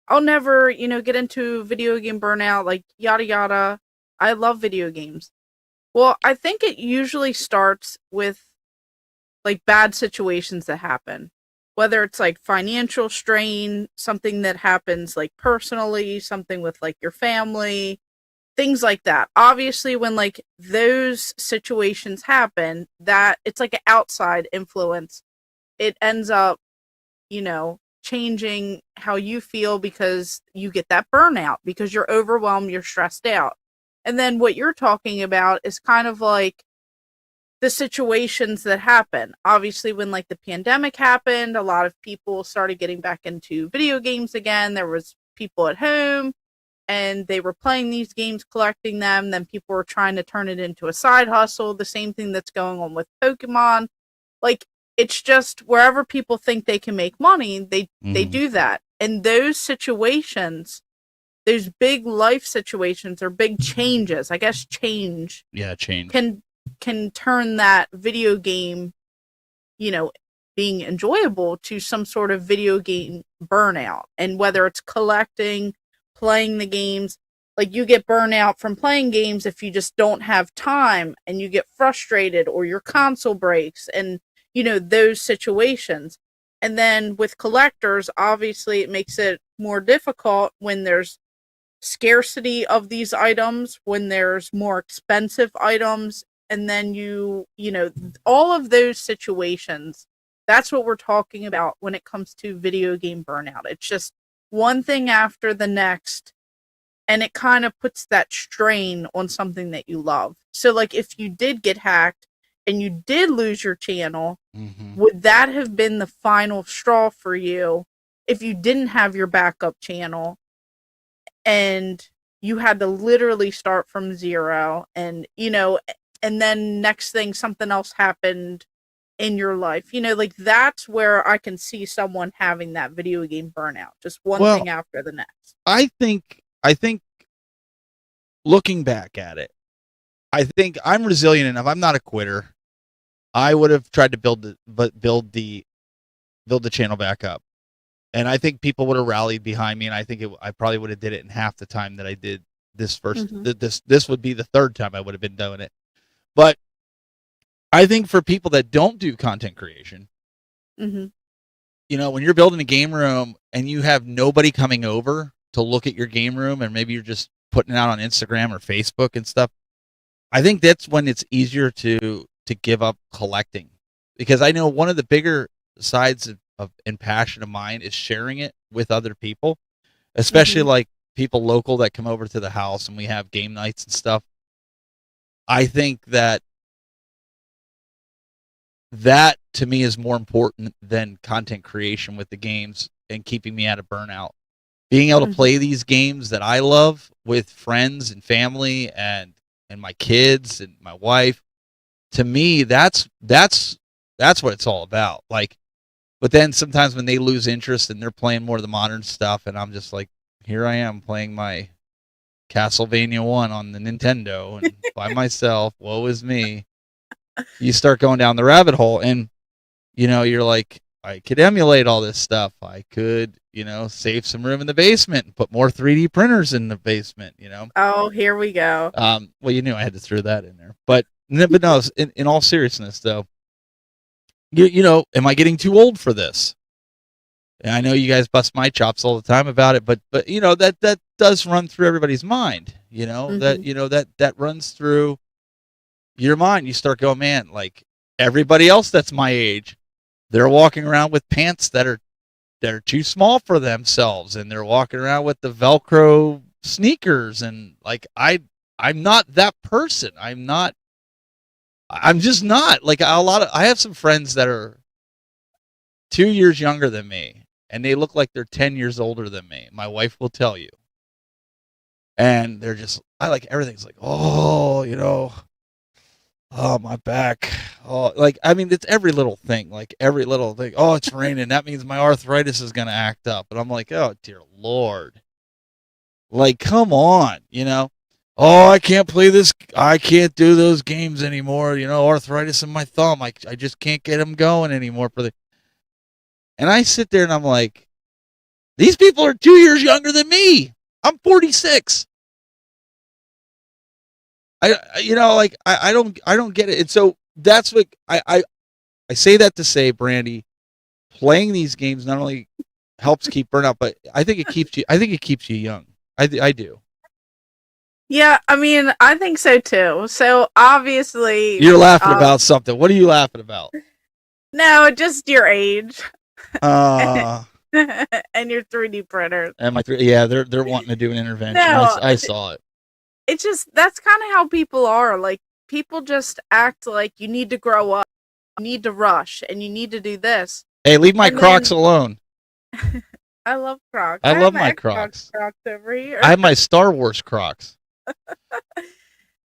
I'll never, get into video game burnout, like, yada yada. I love video games. Well, I think it usually starts with, like, bad situations that happen. Whether it's, like, financial strain, something that happens, like, personally, something with, like, your family, things like that. Obviously, when, like, those situations happen, that it's like an outside influence. It ends up, changing how you feel, because you get that burnout, because you're overwhelmed, you're stressed out. And then what you're talking about is kind of like the situations that happen. Obviously, when, like, the pandemic happened, a lot of people started getting back into video games again. There was people at home, and they were playing these games, collecting them. Then people were trying to turn it into a side hustle. The same thing that's going on with Pokemon. Like, it's just wherever people think they can make money, they do that. And those situations, those big life situations, or big changes, I guess change. Yeah, change. Can turn that video game, being enjoyable, to some sort of video game burnout. And whether it's collecting, playing the games, like, you get burnout from playing games if you just don't have time, and you get frustrated, or your console breaks, and those situations. And then with collectors, obviously it makes it more difficult when there's scarcity of these items, when there's more expensive items, and then all of those situations. That's what we're talking about when it comes to video game burnout. It's just one thing after the next, and it kind of puts that strain on something that you love. So, like, if you did get hacked and you did lose your channel, would that have been the final straw for you if you didn't have your backup channel, and you had to literally start from zero, and and then next thing, something else happened in your life. Like, that's where I can see someone having that video game burnout, just one Well, thing after the next. I think looking back at it, I think I'm resilient enough. I'm not a quitter. I would have tried to build the channel back up, and I think people would have rallied behind me, and I think I probably would have did it in half the time that I did this first. This would be the third time I would have been doing it. But I think for people that don't do content creation, when you're building a game room and you have nobody coming over to look at your game room, and maybe you're just putting it out on Instagram or Facebook and stuff, I think that's when it's easier to give up collecting, because I know one of the bigger sides of and passion of mine is sharing it with other people, especially like people local that come over to the house and we have game nights and stuff. I think that to me is more important than content creation with the games and keeping me out of burnout. Being able to play these games that I love with friends and family and my kids and my wife, to me, that's what it's all about. Like, but then sometimes when they lose interest and they're playing more of the modern stuff, and I'm just like, here I am playing my Castlevania 1 on the Nintendo and by myself. Woe is me. You start going down the rabbit hole, and you're like, I could emulate all this stuff. I could, save some room in the basement and put more 3D printers in the basement. Oh, here we go. Well, you knew I had to throw that in there, but no. In all seriousness, though, am I getting too old for this? And I know you guys bust my chops all the time about it, but that does run through everybody's mind. That runs through your mind. You start going, man, like everybody else that's my age, they're walking around with pants that are too small for themselves, and they're walking around with the Velcro sneakers, and like I'm not that person. I'm just not. Like, I have some friends that are 2 years younger than me, and they look like they're 10 years older than me. My wife will tell you. And they're just, I like, everything's like, oh, oh, my back. Oh, like, I mean, it's every little thing. Like, every little thing. Oh, it's raining. That means my arthritis is going to act up. And I'm like, oh, dear Lord. Like, come on, Oh, I can't play this. I can't do those games anymore. Arthritis in my thumb. I just can't get them going anymore. And I sit there and I'm like, these people are 2 years younger than me. I'm 46. I don't get it. And so that's what I say that to say, Brandy, playing these games not only helps keep burnout, but I think it keeps you young. I do. Yeah, I mean, I think so too. So obviously, you're laughing about something. What are you laughing about? No, just your age. And your 3D printer. And my they're wanting to do an intervention. No, I saw it. It's just, that's kind of how people are. Like, people just act like you need to grow up, you need to rush, and you need to do this. Hey, leave my Crocs alone. I love Crocs. I love my Crocs. Crocs over here. I have my Star Wars Crocs.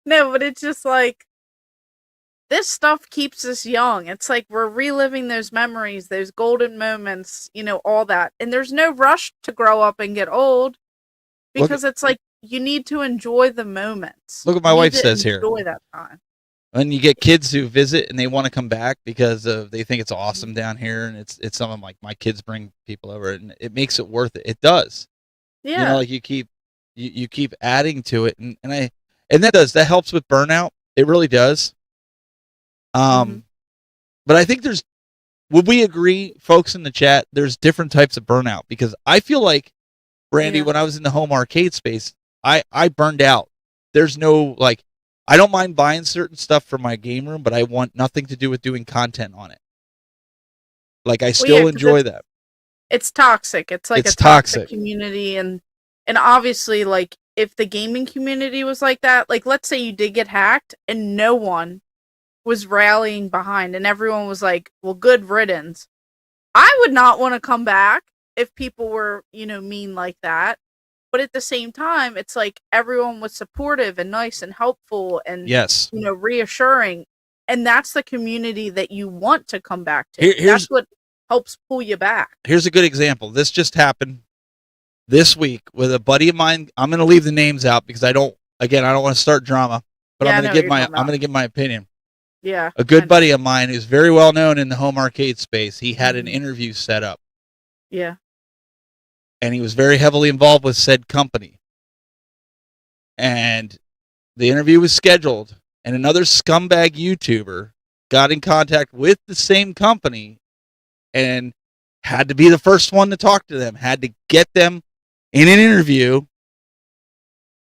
No, but it's just like, this stuff keeps us young. It's like we're reliving those memories, those golden moments, all that. And there's no rush to grow up and get old, because it's like, you need to enjoy the moments. Look what my wife says here. Enjoy that time. When you get kids who visit and they want to come back because they think it's awesome down here, and it's something like my kids bring people over, and it makes it worth it. It does. Yeah. Like you keep adding to it, and that helps with burnout. It really does. But I think would we agree, folks in the chat, there's different types of burnout? Because I feel like, Brandy, when I was in the home arcade space, I burned out. There's no, like, I don't mind buying certain stuff for my game room, but I want nothing to do with doing content on it. Like, I still enjoy that. It's toxic. It's like a toxic community, and obviously, like, if the gaming community was like that, like, let's say you did get hacked and no one was rallying behind and everyone was like, well, good riddance. I would not want to come back if people were, mean like that. but at the same time, it's like everyone was supportive and nice and helpful and Yes. reassuring, and that's the community that you want to come back to. Here's That's what helps pull you back. Here's a good example. This just happened this week with a buddy of mine. I'm going to leave the names out because I don't want to start drama, but Yeah, I'm I know going what you're to give my opinion. Yeah. A good buddy of mine who's very well known in the home arcade space. He had an interview set up, Yeah. and he was very heavily involved with said company. And the interview was scheduled, and another scumbag YouTuber got in contact with the same company and had to be the first one to talk to them, had to get them in an interview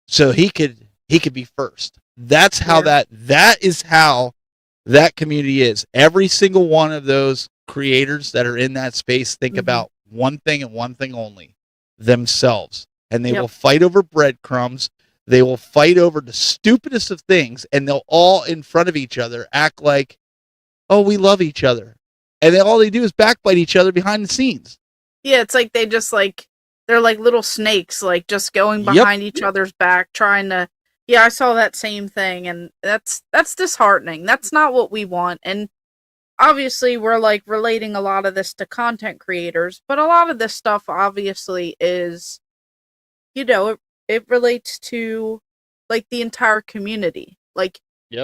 so he could be first. That's how that is how that community is. Every single one of those creators that are in that space think about one thing and one thing only, themselves. And they will fight over breadcrumbs. They will fight over the stupidest of things, and they'll all in front of each other act like, oh, we love each other. And then all they do is backbite each other behind the scenes. Yeah, it's like they just they're like little snakes, like just going behind each other's back, trying to. Yeah, I saw that same thing, and that's disheartening. That's not what we want. And obviously, we're like relating a lot of this to content creators, but a lot of this stuff obviously is, it relates to like the entire community. Like,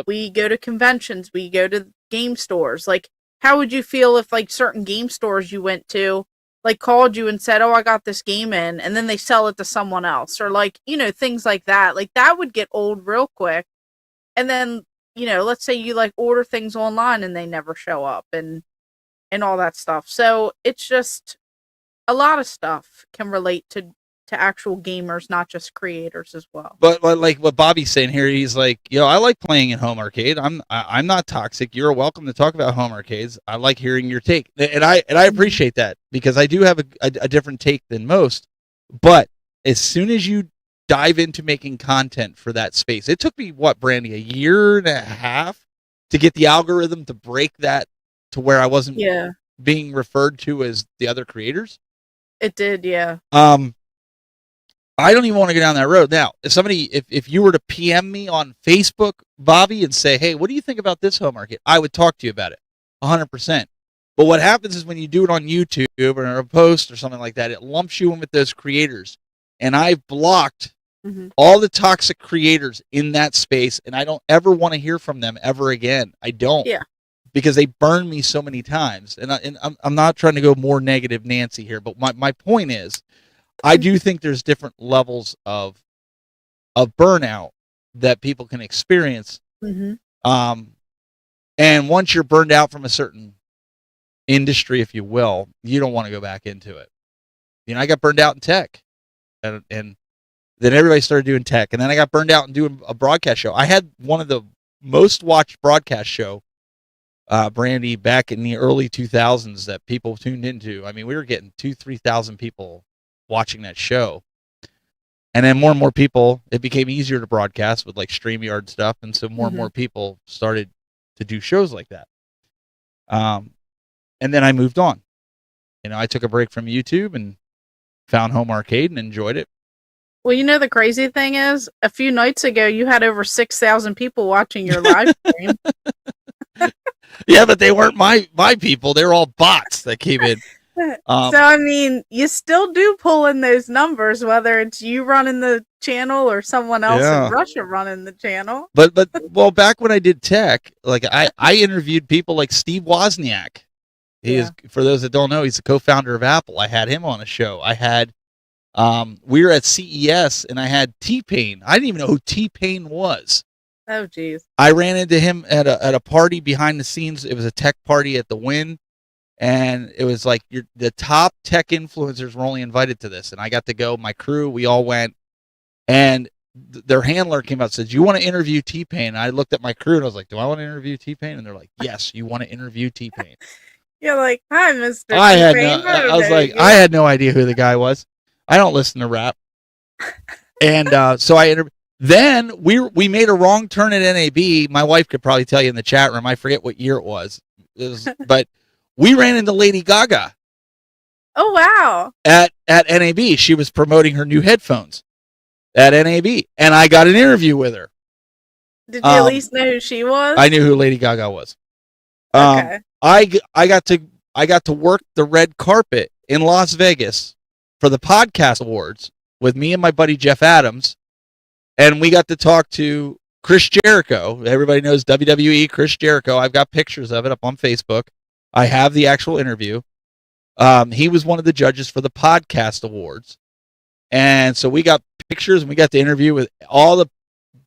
we go to conventions, we go to game stores. Like, how would you feel if like certain game stores you went to like called you and said, oh, I got this game in, and then they sell it to someone else, or like, things like that. Like that would get old real quick. And then, let's say you like order things online and they never show up and all that stuff. So it's just a lot of stuff can relate to actual gamers, not just creators as well. But like what Bobby's saying here, he's like, I like playing in home arcade. I'm not toxic. You're welcome to talk about home arcades. I like hearing your take, and I appreciate that because I do have a different take than most. But as soon as you dive into making content for that space, it took me Brandy, a year and a half to get the algorithm to break that to where I wasn't being referred to as the other creators. It did, yeah. I don't even want to go down that road. Now, if you were to PM me on Facebook, Bobby, and say, hey, what do you think about this home arcade? I would talk to you about it 100%. But what happens is when you do it on YouTube or a post or something like that, it lumps you in with those creators. And I've blocked all the toxic creators in that space, and I don't ever want to hear from them ever again. I don't. Yeah. Because they burned me so many times. And I'm not trying to go more negative Nancy here, but my point is, I do think there's different levels of burnout that people can experience. And once you're burned out from a certain industry, if you will, you don't want to go back into it. I got burned out in tech, and then everybody started doing tech, and then I got burned out and doing a broadcast show. I had one of the most watched broadcast show, Brandy, back in the early 2000s that people tuned into. I mean, we were getting 2,000-3,000 people watching that show, and then more and more people, it became easier to broadcast with like StreamYard stuff, and so more and more people started to do shows like that. And then I moved on. I took a break from YouTube and found home arcade and enjoyed it. Well, the crazy thing is, a few nights ago you had over 6,000 people watching your live stream. Yeah, but they weren't my people. They were all bots that came in. So, I mean, you still do pull in those numbers, whether it's you running the channel or someone else in Russia running the channel. But well, back when I did tech, like I interviewed people like Steve Wozniak. He is, for those that don't know, he's the co-founder of Apple. I had him on a show. I had, we were at CES, and I had T-Pain. I didn't even know who T-Pain was. Oh, geez. I ran into him at a party behind the scenes. It was a tech party at the Wynn. And it was like the top tech influencers were only invited to this. And I got to go, my crew, we all went. And their handler came out and said, do you want to interview T-Pain? And I looked at my crew and I was like, do I want to interview T-Pain? And they're like, yes, you want to interview T-Pain. You're like, hi, Mr. I T-Pain. had no idea who the guy was. I don't listen to rap. And so then we made a wrong turn at NAB. My wife could probably tell you in the chat room. I forget what year it was. But we ran into Lady Gaga. Oh wow. at NAB. She was promoting her new headphones at NAB, and I got an interview with her. Did you at least know who she was? I knew who Lady Gaga was. Okay. I got to work the red carpet in Las Vegas for the podcast awards with me and my buddy Jeff Adams, and we got to talk to Chris Jericho. Everybody knows WWE Chris Jericho. I've got pictures of it up on Facebook. I have the actual interview. He was one of the judges for the podcast awards, and so we got pictures and we got to interview with all the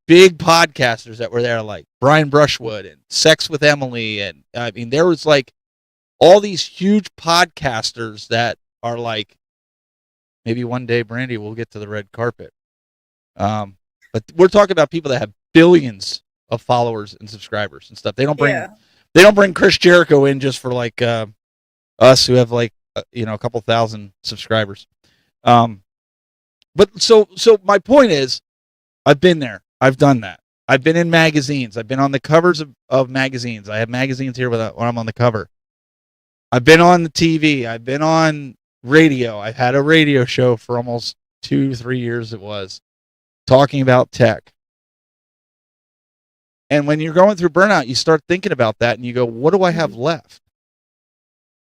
big podcasters that were there, like Brian Brushwood and Sex with Emily, and I mean there was like all these huge podcasters that are like, maybe one day, Brandy, we'll get to the red carpet. But we're talking about people that have billions of followers and subscribers and stuff. They don't bring Chris Jericho in just for like us who have like a couple thousand subscribers. But so my point is, I've been there. I've done that. I've been in magazines. I've been on the covers of magazines. I have magazines here when I'm on the cover. I've been on the TV. I've been on radio. I've had a radio show for almost 2-3 years. It was talking about tech. And when you're going through burnout, you start thinking about that and you go, what do I have left?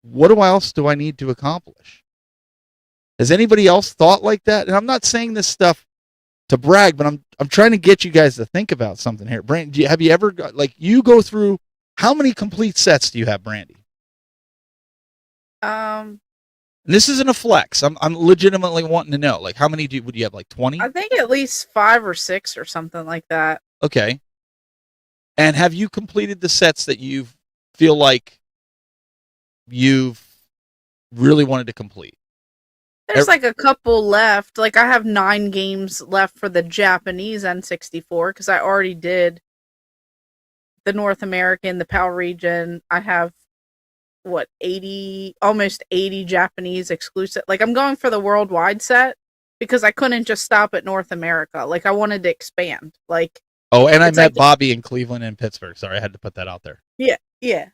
What else do I need to accomplish? Has anybody else thought like that? And I'm not saying this stuff to brag, but I'm trying to get you guys to think about something here. Brandy, have you ever got, like, you go through, how many complete sets do you have, Brandy? And this isn't a flex. I'm legitimately wanting to know, like, how many would you have, like 20? I think at least 5 or 6 or something like that. Okay. And have you completed the sets that you feel like you've really wanted to complete? There's like a couple left. Like I have 9 games left for the Japanese N64 because I already did the North American, the PAL region. I have almost 80 Japanese exclusive. Like I'm going for the worldwide set because I couldn't just stop at North America. Like I wanted to expand. Like and I met Bobby in Cleveland and Pittsburgh. Sorry, I had to put that out there. Yeah.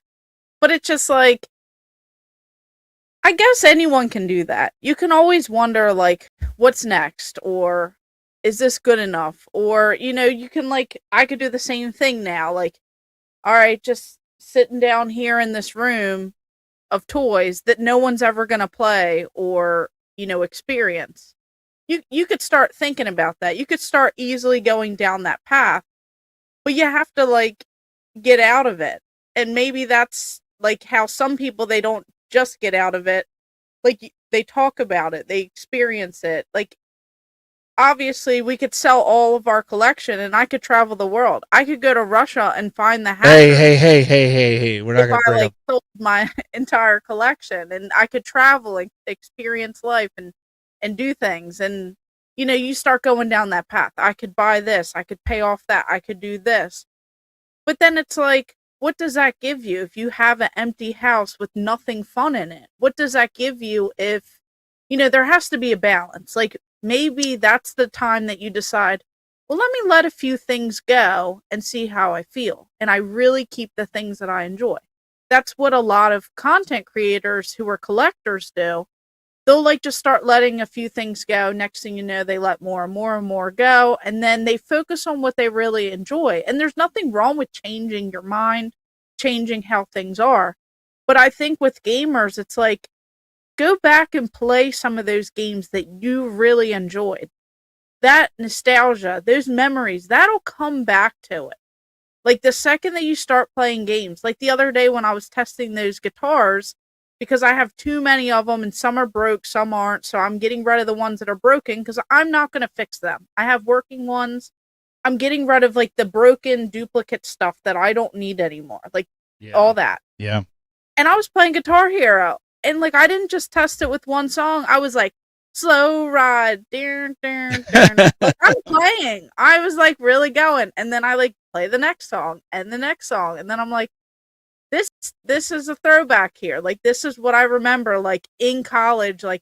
But it's just like, I guess anyone can do that. You can always wonder, like, what's next? Or is this good enough? Or, you can, like, I could do the same thing now. Like, all right, just sitting down here in this room of toys that no one's ever going to play or, experience. You could start thinking about that. You could start easily going down that path. But you have to, like, get out of it. And maybe that's, like, how some people, they don't just get out of it. Like, they talk about it. They experience it. Like, obviously, we could sell all of our collection and I could travel the world. I could go to Russia and find the hackers. Hey. We're not going to bring up. Sold my entire collection and I could travel and experience life and do things. And, you start going down that path. I could buy this. I could pay off that. I could do this. But then it's like, what does that give you if you have an empty house with nothing fun in it? What does that give you if, there has to be a balance. Like, maybe that's the time that you decide, well, let me let a few things go and see how I feel. And I really keep the things that I enjoy. That's what a lot of content creators who are collectors do. They'll like just start letting a few things go. Next thing you know, they let more and more and more go. And then they focus on what they really enjoy. And there's nothing wrong with changing your mind, changing how things are. But I think with gamers, it's like, go back and play some of those games that you really enjoyed. That nostalgia, those memories, that'll come back to it. Like the second that you start playing games, like the other day when I was testing those guitars, because I have too many of them and some are broke, some aren't. So I'm getting rid of the ones that are broken because I'm not going to fix them. I have working ones. I'm getting rid of like the broken duplicate stuff that I don't need anymore. Like all that. Yeah. And I was playing Guitar Hero and like, I didn't just test it with one song. I was like, slow ride. Like, I'm playing. I was like really going. And then I like play the next song and the next song. And then I'm like, this is a throwback here. Like, this is what I remember, like, in college, like,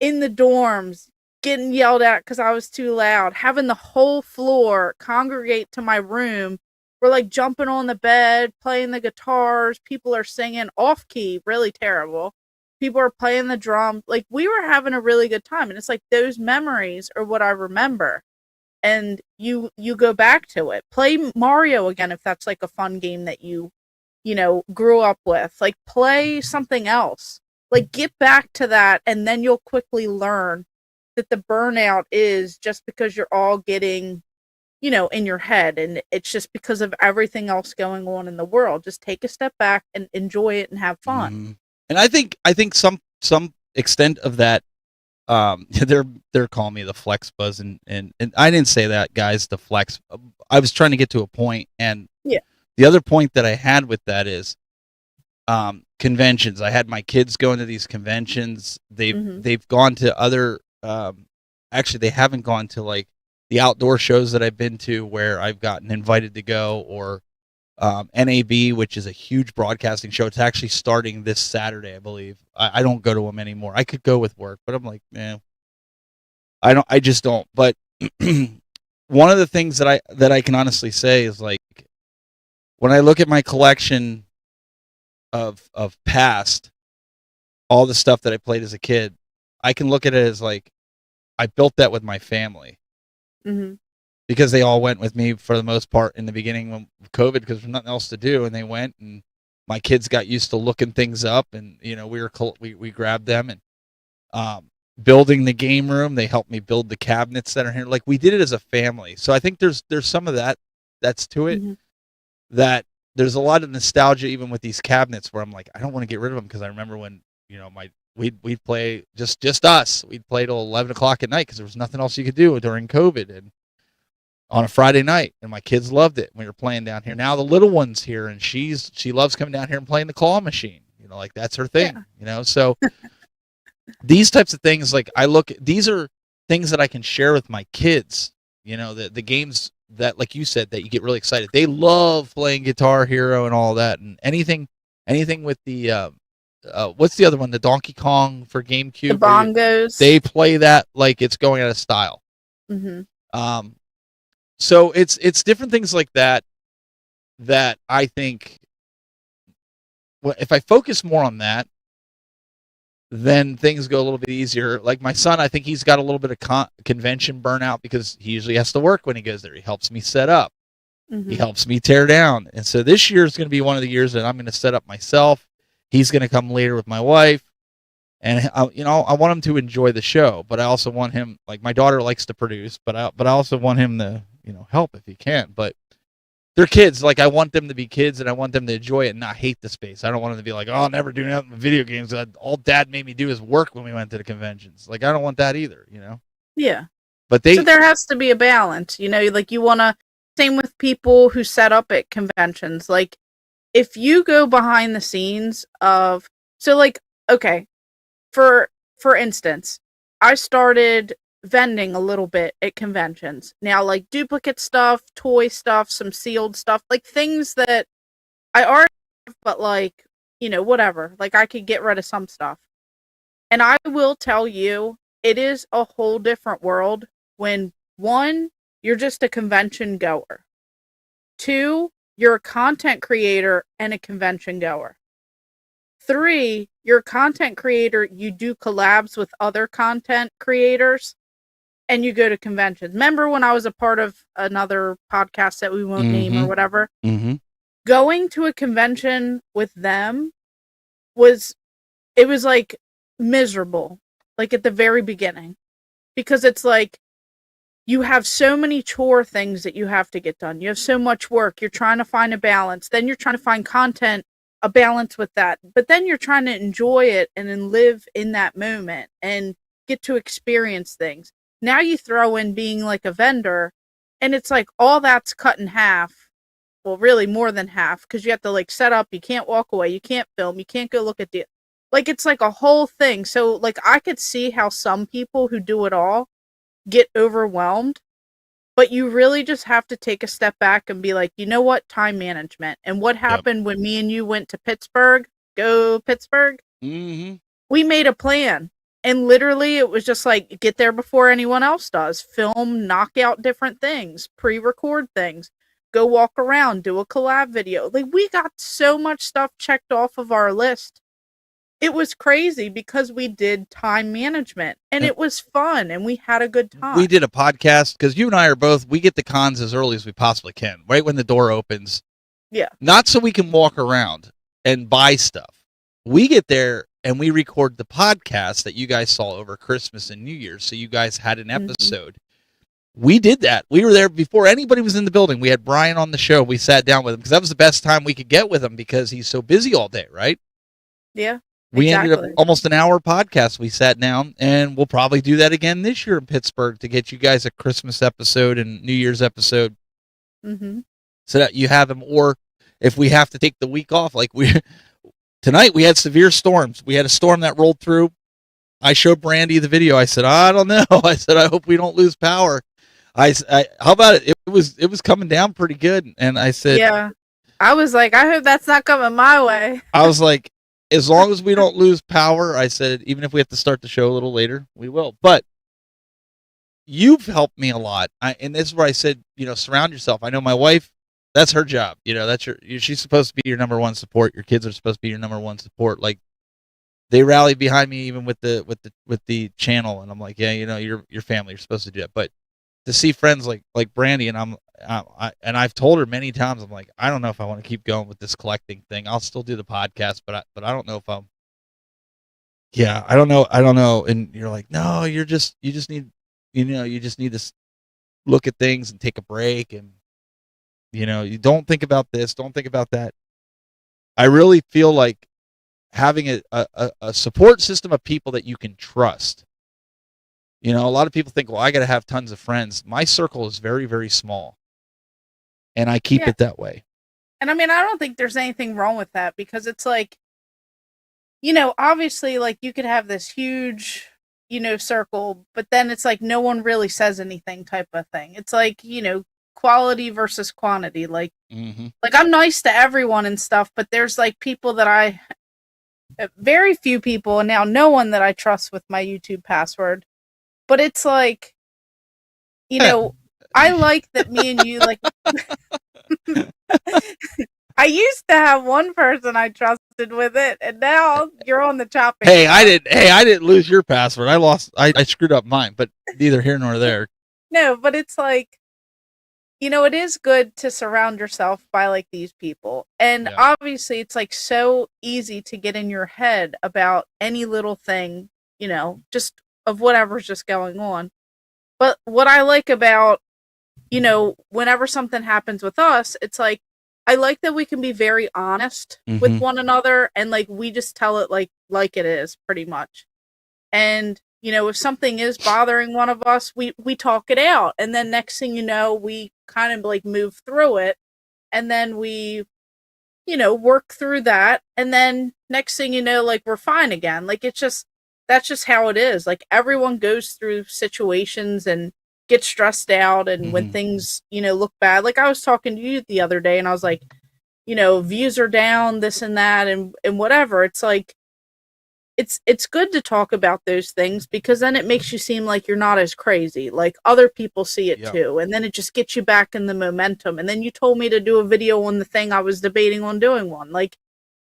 in the dorms, getting yelled at because I was too loud, having the whole floor congregate to my room. We're, like, jumping on the bed, playing the guitars. People are singing off-key, really terrible. people are playing the drum. Like, we were having a really good time, and it's like those memories are what I remember. And you go back to it. Play Mario again if that's like a fun game that you grew up with. Like, play something else. Like, get back to that, and then you'll quickly learn that the burnout is just because you're all getting, in your head, and it's just because of everything else going on in the world. Just take a step back and enjoy it and have fun. Mm-hmm. And I think some extent of that, they're calling me the flex buzz, and I didn't say that, guys. The flex. I was trying to get to a point, and yeah. The other point that I had with that is, conventions. I had my kids going to these conventions. They've gone to other. Actually, they haven't gone to like the outdoor shows that I've been to where I've gotten invited to go, or NAB, which is a huge broadcasting show. It's actually starting this Saturday, I believe. I don't go to them anymore. I could go with work, but I'm like, man, I just don't. But one of the things that I can honestly say is, like, when I look at my collection of past, all the stuff that I played as a kid, I can look at it as like, I built that with my family. Mm-hmm. Because they all went with me for the most part in the beginning of COVID, because there's nothing else to do, and they went, and my kids got used to looking things up, and we grabbed them, and building the game room. They helped me build the cabinets that are here. Like, we did it as a family. So I think there's some of that's to it. Mm-hmm. That there's a lot of nostalgia even with these cabinets where I'm like, I don't want to get rid of them, because I remember when we'd play just us. We'd play till 11 o'clock at night because there was nothing else you could do during COVID, and on a Friday night, and my kids loved it. We were playing down here. Now the little one's here, and she loves coming down here and playing the claw machine. Like, that's her thing. Yeah. So these types of things, like, these are things that I can share with my kids. The games that, like you said, that you get really excited. They love playing Guitar Hero and all that, and anything with the what's the other one? The Donkey Kong for GameCube. The bongos. They play that like it's going out of style. Mm-hmm. So it's different things like that I think, if I focus more on that, then things go a little bit easier. Like my son, I think he's got a little bit of convention burnout because he usually has to work when he goes there. He helps me set up. Mm-hmm. He helps me tear down. And so this year is going to be one of the years that I'm going to set up myself. He's going to come later with my wife. And I want him to enjoy the show, but I also want him, like, my daughter likes to produce, but I also want him to, help if he can. But they're kids. Like, I want them to be kids, and I want them to enjoy it and not hate the space. I don't want them to be like, oh, I'll never do nothing with video games. All Dad made me do is work when we went to the conventions. Like, I don't want that either, Yeah. But so there has to be a balance, like, you want to, same with people who set up at conventions. Like, if you go behind the scenes of, so, like, okay, for instance, I started vending a little bit at conventions. Now, like, duplicate stuff, toy stuff, some sealed stuff, like things that I already have, but, like, whatever. Like, I could get rid of some stuff. And I will tell you, it is a whole different world when, 1, you're just a convention goer. 2, you're a content creator and a convention goer. 3, you're a content creator, you do collabs with other content creators, and you go to conventions. Remember when I was a part of another podcast that we won't name or whatever? Mm-hmm. Going to a convention with them was like miserable, like at the very beginning, because it's like you have so many chore things that you have to get done. You have so much work. You're trying to find a balance. Then you're trying to find content, a balance with that. But then you're trying to enjoy it and then live in that moment and get to experience things. Now you throw in being like a vendor, and it's like all that's cut in half. Well, really more than half, because you have to, like, set up. You can't walk away. You can't film. You can't go look at the, like, it's like a whole thing. So, like, I could see how some people who do it all get overwhelmed, but you really just have to take a step back and be like, you know what? Time management. And what happened when me and you went to Pittsburgh? Go Pittsburgh. Mm-hmm. We made a plan. And literally, it was just like, get there before anyone else does. Film, knock out different things, pre-record things, go walk around, do a collab video. Like, we got so much stuff checked off of our list it was crazy because we did time management and it was fun and we had a good time. We did a podcast because you and I are both, we get the cons as early as we possibly can, right when the door opens. Yeah. Not so we can walk around and buy stuff. We get there and we record the podcast that you guys saw over Christmas and New Year's. So you guys had an episode. We did that. We were there before anybody was in the building. We had Brian on the show. We sat down with him because that was the best time we could get with him because he's so busy all day, right? Yeah. We ended up almost an hour podcast. We sat down, and we'll probably do that again this year in Pittsburgh to get you guys a Christmas episode and New Year's episode, so that you have them. Or if we have to take the week off, like tonight, we had severe storms. We had a storm that rolled through. I showed Brandy the video. I said, I don't know. I said, I hope we don't lose power. How about it? It was coming down pretty good, and I said, yeah. I was like, I hope that's not coming my way. I was like, as long as we don't lose power, I said, even if we have to start the show a little later, we will. But you've helped me a lot. And this is where I said, surround yourself. I know my wife, that's her job. She's supposed to be your number one support. Your kids are supposed to be your number one support. Like, they rally behind me even with the channel. And I'm like, yeah, your family, you're supposed to do that. But to see friends like Brandy, and I've told her many times, I'm like, I don't know if I want to keep going with this collecting thing. I'll still do the podcast, but I don't know if I'm. Yeah, I don't know. And you're like, no, you just need to look at things and take a break, and you don't think about this, don't think about that. I really feel like having a support system of people that you can trust. A lot of people think, well, I got to have tons of friends. My circle is very, very small, and I keep it that way. And I mean, I don't think there's anything wrong with that because it's like, obviously, like you could have this huge, circle, but then it's like no one really says anything type of thing. It's like, quality versus quantity. Like, like I'm nice to everyone and stuff, but there's like people that very few people, and now no one that I trust with my YouTube password. But it's like, I like that me and you, like, I used to have one person I trusted with it, and now you're on the chopping block. I didn't lose your password. I screwed up mine, but neither here nor there. No, but it's like, it is good to surround yourself by like these people. And obviously it's like so easy to get in your head about any little thing, just of whatever's just going on. But what I like about, whenever something happens with us, it's like, I like that we can be very honest with one another, and like, we just tell it like it is pretty much. And, if something is bothering one of us, we talk it out. And then next thing you know, we kind of like move through it, and then we, work through that. And then next thing you know, like we're fine again. Like, that's just how it is. Like, everyone goes through situations and gets stressed out, and when things, look bad. Like, I was talking to you the other day, and I was like, views are down, this and that, and whatever. It's like, it's good to talk about those things because then it makes you seem like you're not as crazy. Like, other people see it too, and then it just gets you back in the momentum. And then you told me to do a video on the thing I was debating on doing one. Like,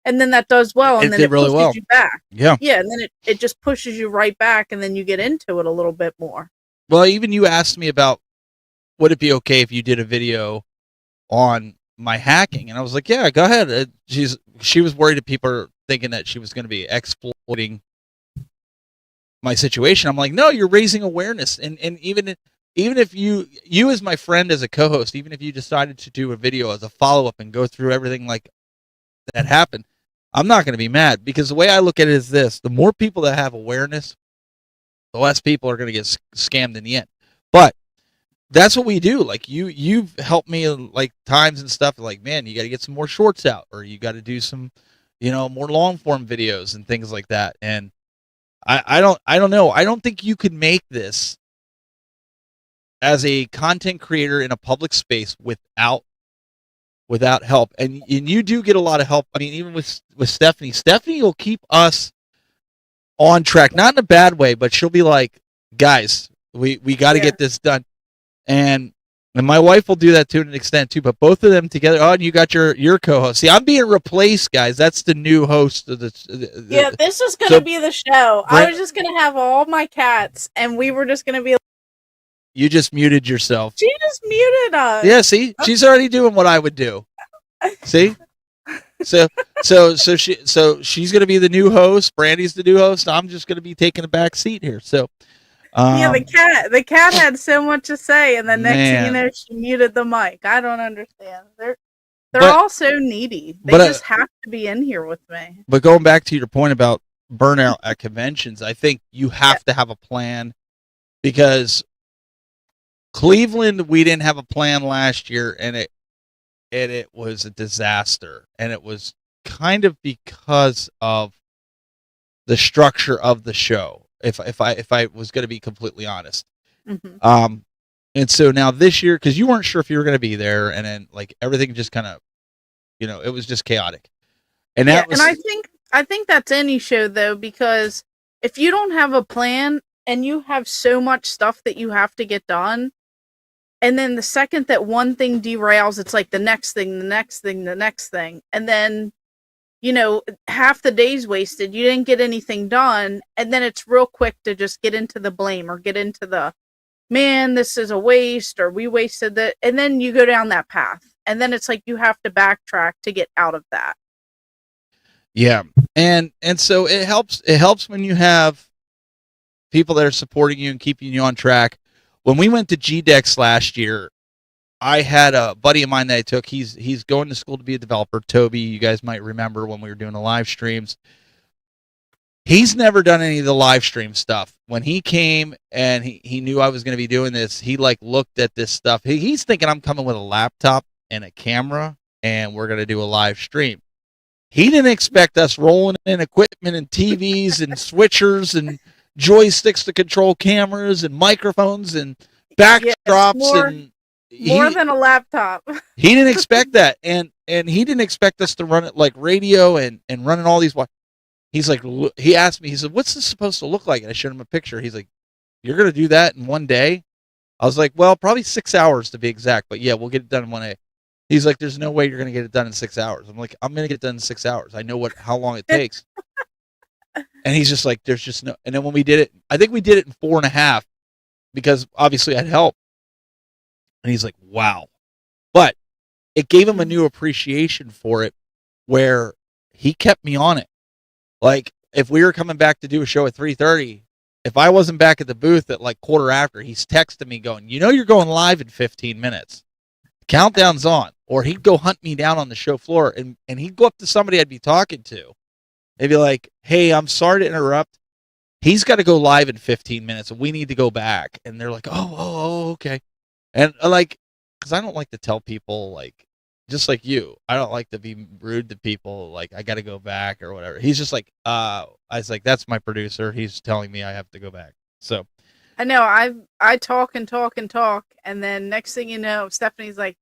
and then that does well, and then it really pushes you back. Yeah, and then it just pushes you right back, and then you get into it a little bit more. Well, even you asked me about, would it be okay if you did a video on my hacking? And I was like, yeah, go ahead. She was worried that people are thinking that she was going to be exploiting my situation. I'm like, no, you're raising awareness. And even if you as my friend, as a co-host, even if you decided to do a video as a follow-up and go through everything like that happened, I'm not going to be mad, because the way I look at it is this: the more people that have awareness, the less people are going to get scammed in the end. But that's what we do. Like, you've helped me like times and stuff. Like, man, you got to get some more shorts out, or you got to do some, more long form videos and things like that. And I don't know. I don't think you could make this as a content creator in a public space without help. And you do get a lot of help. I mean, even with Stephanie. Stephanie will keep us on track, not in a bad way, but she'll be like, guys, we got to get this done. And And my wife will do that to an extent too, but both of them together. Oh, and you got your co-host. See, I'm being replaced, guys. That's the new host of Yeah, this is going to be the show. I Brand- was just going to have all my cats, and we were just going to be. You just muted yourself. She just muted us. Yeah, see, she's already doing what I would do. See, so she's gonna be the new host. Brandy's the new host. I'm just gonna be taking a back seat here. So, yeah, the cat had so much to say, and then next thing you man. know, she muted the mic. I don't understand. They're But- all so needy. They but, just have to be in here with me. But going back to your point about burnout at conventions, I think you have to have a plan, because Cleveland, we didn't have a plan last year, and it was a disaster, and it was kind of because of the structure of the show. If I was going to be completely honest, Mm-hmm. and so now this year, because you weren't sure if you were going to be there, and then like everything just kind of, it was just chaotic. And that was, and I think that's any show though, because if you don't have a plan and you have so much stuff that you have to get done, and then the second that one thing derails, it's like the next thing, the next thing, the next thing, and then half the day's wasted. You didn't get anything done, and then it's real quick to just get into the blame or get into the, man, this is a waste, or we wasted that, and then you go down that path, and then it's like you have to backtrack to get out of that. yeah, and so it helps when you have people that are supporting you and keeping you on track. When we went to GDEX last year, I had a buddy of mine that I took. He's going to school to be a developer. Toby, you guys might remember when we were doing the live streams. He's never done any of the live stream stuff. When he came and he knew I was going to be doing this, he like looked at this stuff. He's thinking I'm coming with a laptop and a camera and we're going to do a live stream. He didn't expect us rolling in equipment and TVs and switchers and joysticks to control cameras and microphones and backdrops and more than a laptop. He didn't expect that, and he didn't expect us to run it like radio and running all these. He's like, he asked me, he said, "What's this supposed to look like?" And I showed him a picture. He's like, "You're gonna do that in one day?" I was like, "Well, probably 6 hours to be exact, but yeah, we'll get it done in one day." He's like, "There's no way you're gonna get it done in 6 hours." I'm like, "I'm gonna get it done in 6 hours. I know how long it takes." And he's just like, "There's just no." And then when we did it, I think we did it in 4.5, because obviously I had help. And he's like, "Wow." But it gave him a new appreciation for it, where he kept me on it. Like, if we were coming back to do a show at 3:30, if I wasn't back at the booth at like quarter after, he's texting me going, "You're going live in 15 minutes. Countdown's on." Or he'd go hunt me down on the show floor, and he'd go up to somebody I'd be talking to. They'd be like, "Hey, I'm sorry to interrupt. He's got to go live in 15 minutes, and we need to go back." And they're like, oh, okay. And like, because I don't like to tell people, like, just like you, I don't like to be rude to people, like, I got to go back or whatever. He's just like, I was like, "That's my producer. He's telling me I have to go back." So I know I talk and talk and talk, and then next thing you know, Stephanie's like,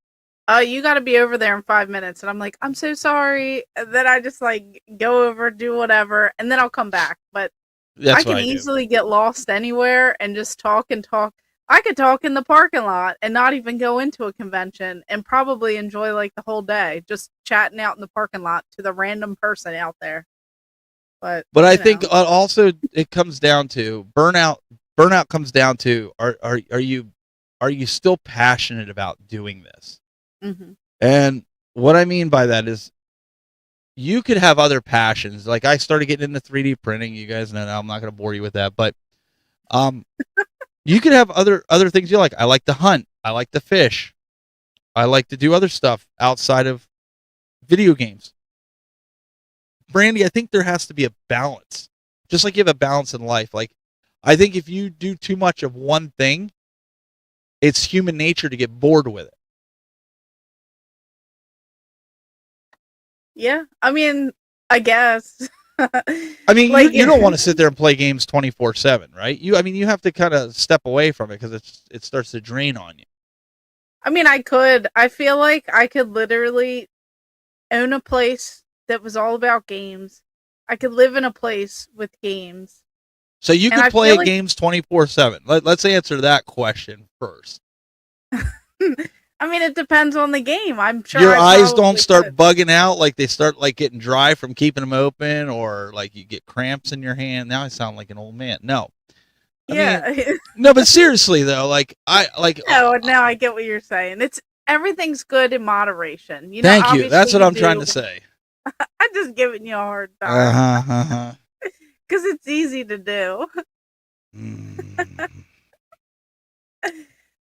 "Oh, you got to be over there in 5 minutes," and I'm like, "I'm so sorry." And then I just like go over, do whatever, and then I'll come back. But that's I can what I easily get lost anywhere and just talk and talk. I could talk in the parking lot and not even go into a convention and probably enjoy like the whole day just chatting out in the parking lot to the random person out there. But I think also it comes down to burnout. Burnout comes down to, are you still passionate about doing this? Mm-hmm. And what I mean by that is, you could have other passions. Like, I started getting into 3D printing. You guys know now. I'm not going to bore you with that, but you could have other things you like. I like to hunt. I like to fish. I like to do other stuff outside of video games. Brandy, I think there has to be a balance. Just like you have a balance in life. Like, I think if you do too much of one thing, it's human nature to get bored with it. Yeah, I mean, I guess. I mean, Like, you don't want to sit there and play games 24/7, right? You have to kind of step away from it, because it starts to drain on you. I mean, I feel like I could literally own a place that was all about games. I could live in a place with games. So you And I could play feel like- games 24/7. Let's answer that question first. I mean, it depends on the game. I'm sure Your I eyes don't probably start could. bugging out, like they start like getting dry from keeping them open, or like you get cramps in your hand. Now I sound like an old man. No, I mean, Yeah. no, but seriously though, like I like. No, now I get what you're saying. It's everything's good in moderation. You know, Thank you. obviously That's what you I'm trying do- to say. I'm just giving you a hard Uh time huh. Uh-huh. because it's easy to do. Mm.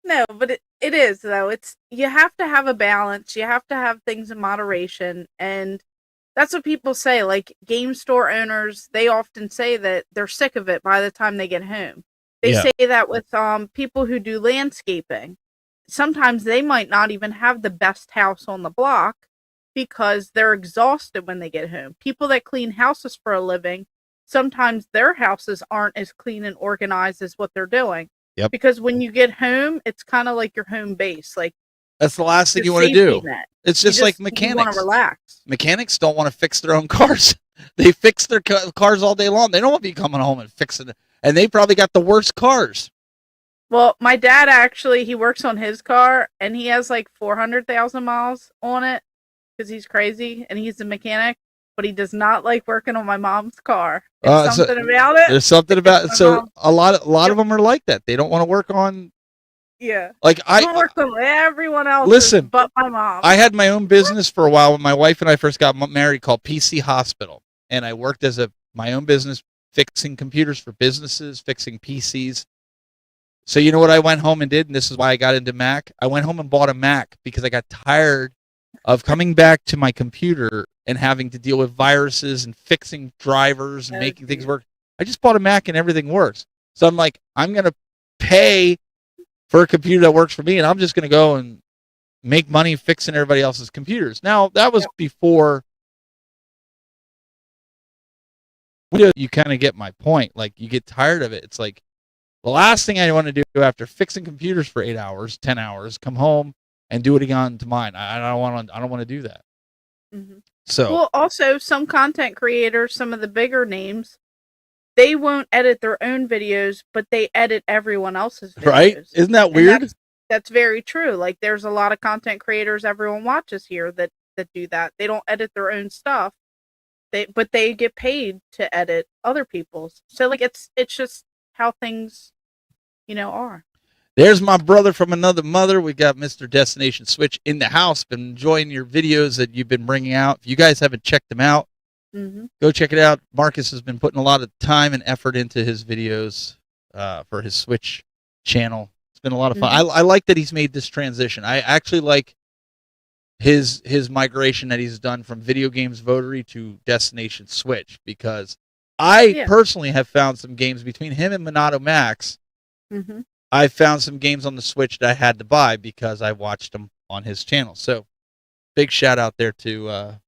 No, but it is though. It's you have to have a balance. You have to have things in moderation, and that's what people say. Like game store owners, they often say that they're sick of it by the time they get home. They Yeah. say that with people who do landscaping. Sometimes they might not even have the best house on the block because they're exhausted when they get home. People that clean houses for a living, sometimes their houses aren't as clean and organized as what they're doing. Yep. Because when you get home, it's kind of like your home base. Like That's the last thing your you want to safety do. net. It's You just like you want mechanics. to relax. Mechanics don't want to fix their own cars. They fix their cars all day long. They don't want to be coming home and fixing it. And they probably got the worst cars. Well, my dad actually, he works on his car and he has like 400,000 miles on it because he's crazy and he's a mechanic, but he does not like working on my mom's car. There's So something about it. there's something about My so mom- a lot of them are like that. They don't want to work on Yeah. like I don't work on everyone else Listen, but my mom. I had my own business for a while when my wife and I first got married called PC Hospital, and I worked as my own business fixing computers for businesses, fixing PCs. So you know what I went home and did, and this is why I got into Mac. I went home and bought a Mac because I got tired of coming back to my computer and having to deal with viruses and fixing drivers and making things work. I just bought a Mac and everything works. So I'm like, I'm going to pay for a computer that works for me, and I'm just going to go and make money fixing everybody else's computers. Now, that was before you kind of get my point. Like, you get tired of it. It's like, the last thing I want to do after fixing computers for 8 hours, 10 hours, come home and do it again to mine. I don't want to do that. Mm-hmm. So, well, also some content creators, some of the bigger names, they won't edit their own videos, but they edit everyone else's videos. Right? Isn't that weird? That's very true. Like there's a lot of content creators everyone watches here that do that. They don't edit their own stuff. But they get paid to edit other people's. So like it's just how things, are. There's my brother from another mother. We got Mr. Destination Switch in the house. Been enjoying your videos that you've been bringing out. If you guys haven't checked them out, go check it out. Marcus has been putting a lot of time and effort into his videos for his Switch channel. It's been a lot of fun. I like that he's made this transition. I actually like his migration that he's done from Video Games Votary to Destination Switch, because I personally have found some games between him and Minato Max. I found some games on the Switch that I had to buy because I watched them on his channel. So big shout out there to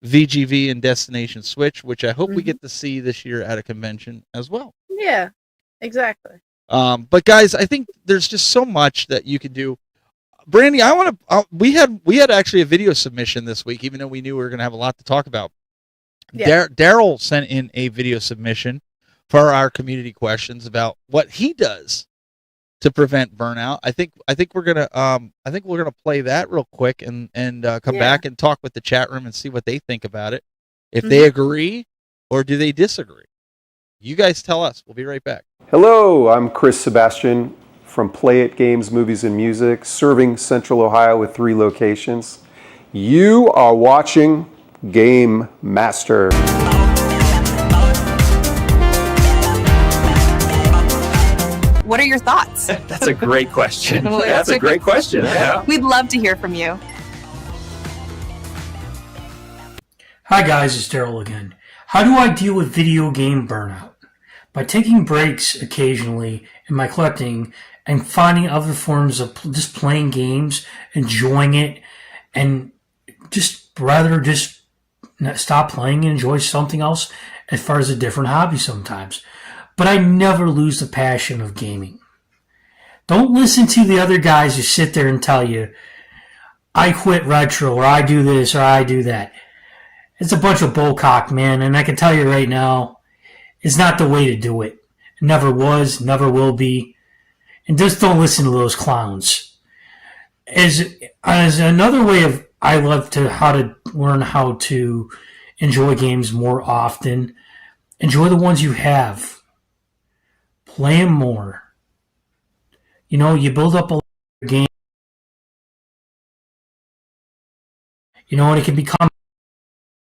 VGV and Destination Switch, which I hope we get to see this year at a convention as well. Yeah, exactly. But guys, I think there's just so much that you can do. Brandy, I want to. We had actually a video submission this week, even though we knew we were going to have a lot to talk about. Yeah. Daryl sent in a video submission for our community questions about what he does to prevent burnout. I think we're gonna play that real quick and come back and talk with the chat room and see what they think about it. If they agree or do they disagree. You guys tell us. We'll be right back. Hello, I'm Chris Sebastian from Play It Games, Movies, and Music, serving Central Ohio with 3 locations. You are watching Game Master. What are your thoughts? That's a great question. That's a great question. Yeah. We'd love to hear from you. Hi guys, it's Daryl again. How do I deal with video game burnout? By taking breaks occasionally in my collecting and finding other forms of just playing games, enjoying it, and just stop playing and enjoy something else as far as a different hobby sometimes. But I never lose the passion of gaming. Don't listen to the other guys who sit there and tell you, I quit retro, or I do this, or I do that. It's a bunch of bullcock, man, and I can tell you right now, it's not the way to do it. It never was, never will be. And just don't listen to those clowns. as another way of I love to how to learn how to enjoy games more often. Enjoy the ones you have. Play them more. You know, you build up a game. You know, and it can become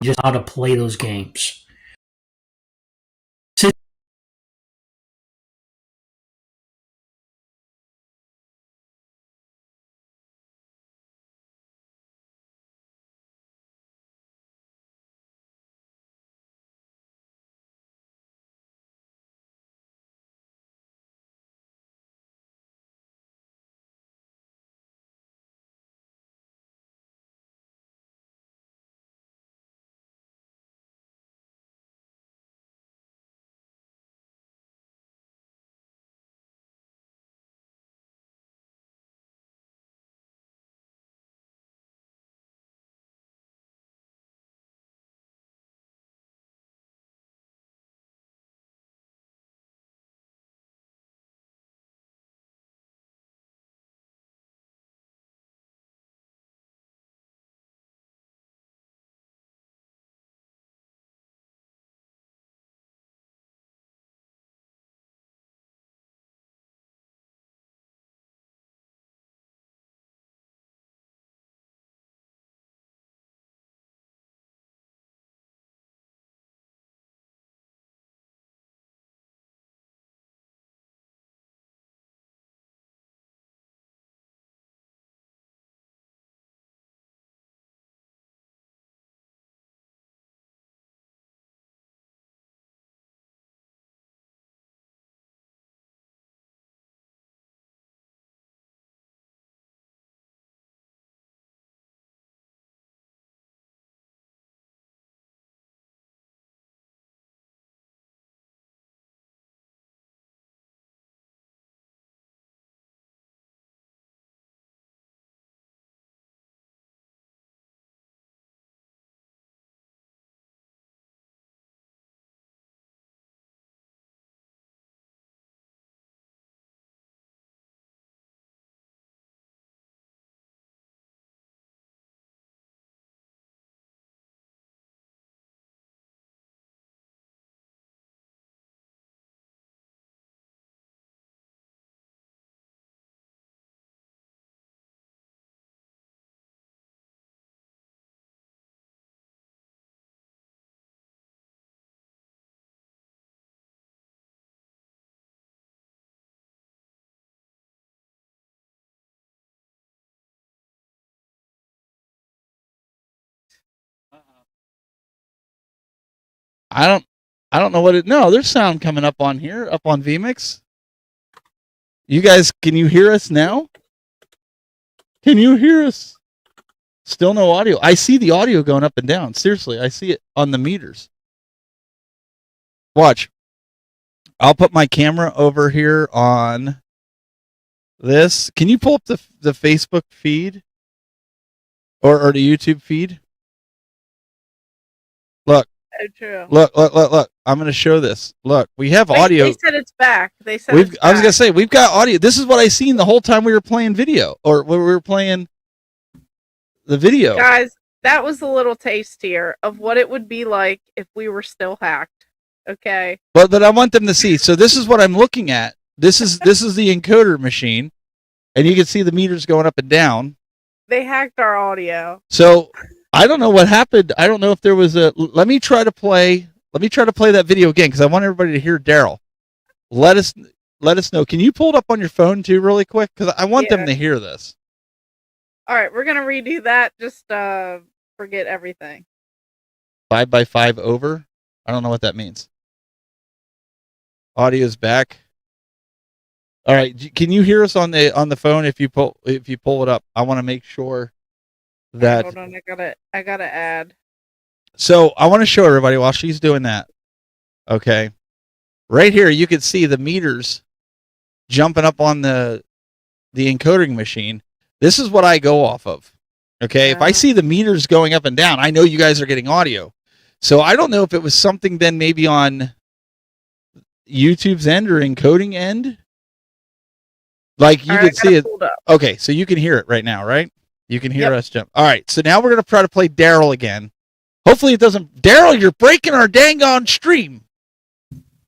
just how to play those games. I don't know what it. No, there's sound coming up on here, up on vMix. You guys, can you hear us now? Can you hear us? Still no audio. I see the audio going up and down. Seriously, I see it on the meters. Watch. I'll put my camera over here on this. Can you pull up the Facebook feed or the YouTube feed? Look. Oh, true. Look. I'm going to show this. Look, we have audio. They said it's back. They said I was going to say, we've got audio. This is what I seen the whole time we were playing video, or when we were playing the video. Guys, that was a little taste here of what it would be like if we were still hacked. Okay. But I want them to see. So this is what I'm looking at. This is the encoder machine, and you can see the meters going up and down. They hacked our audio. So I don't know what happened. I don't know if there was a. Let me try to play that video again because I want everybody to hear Daryl. Let us know. Can you pull it up on your phone too, really quick? Because I want them to hear this. All right, we're gonna redo that. Just forget everything. 5x5 over. I don't know what that means. Audio's back. All right, can you hear us on the phone if you pull it up? I want to make sure that. Hold on, I gotta add. So I want to show everybody while she's doing that. Okay, right here you can see the meters jumping up on the encoding machine. This is what I go off of. Okay, if I see the meters going up and down, I know you guys are getting audio. So I don't know if it was something then maybe on YouTube's end or encoding end. Like you All can right, I got see it. pulled up. Okay, so you can hear it right now, right? You can hear Yep. us jump. All right, so now we're gonna try to play Daryl again. Hopefully it doesn't. Daryl, you're breaking our dang on stream.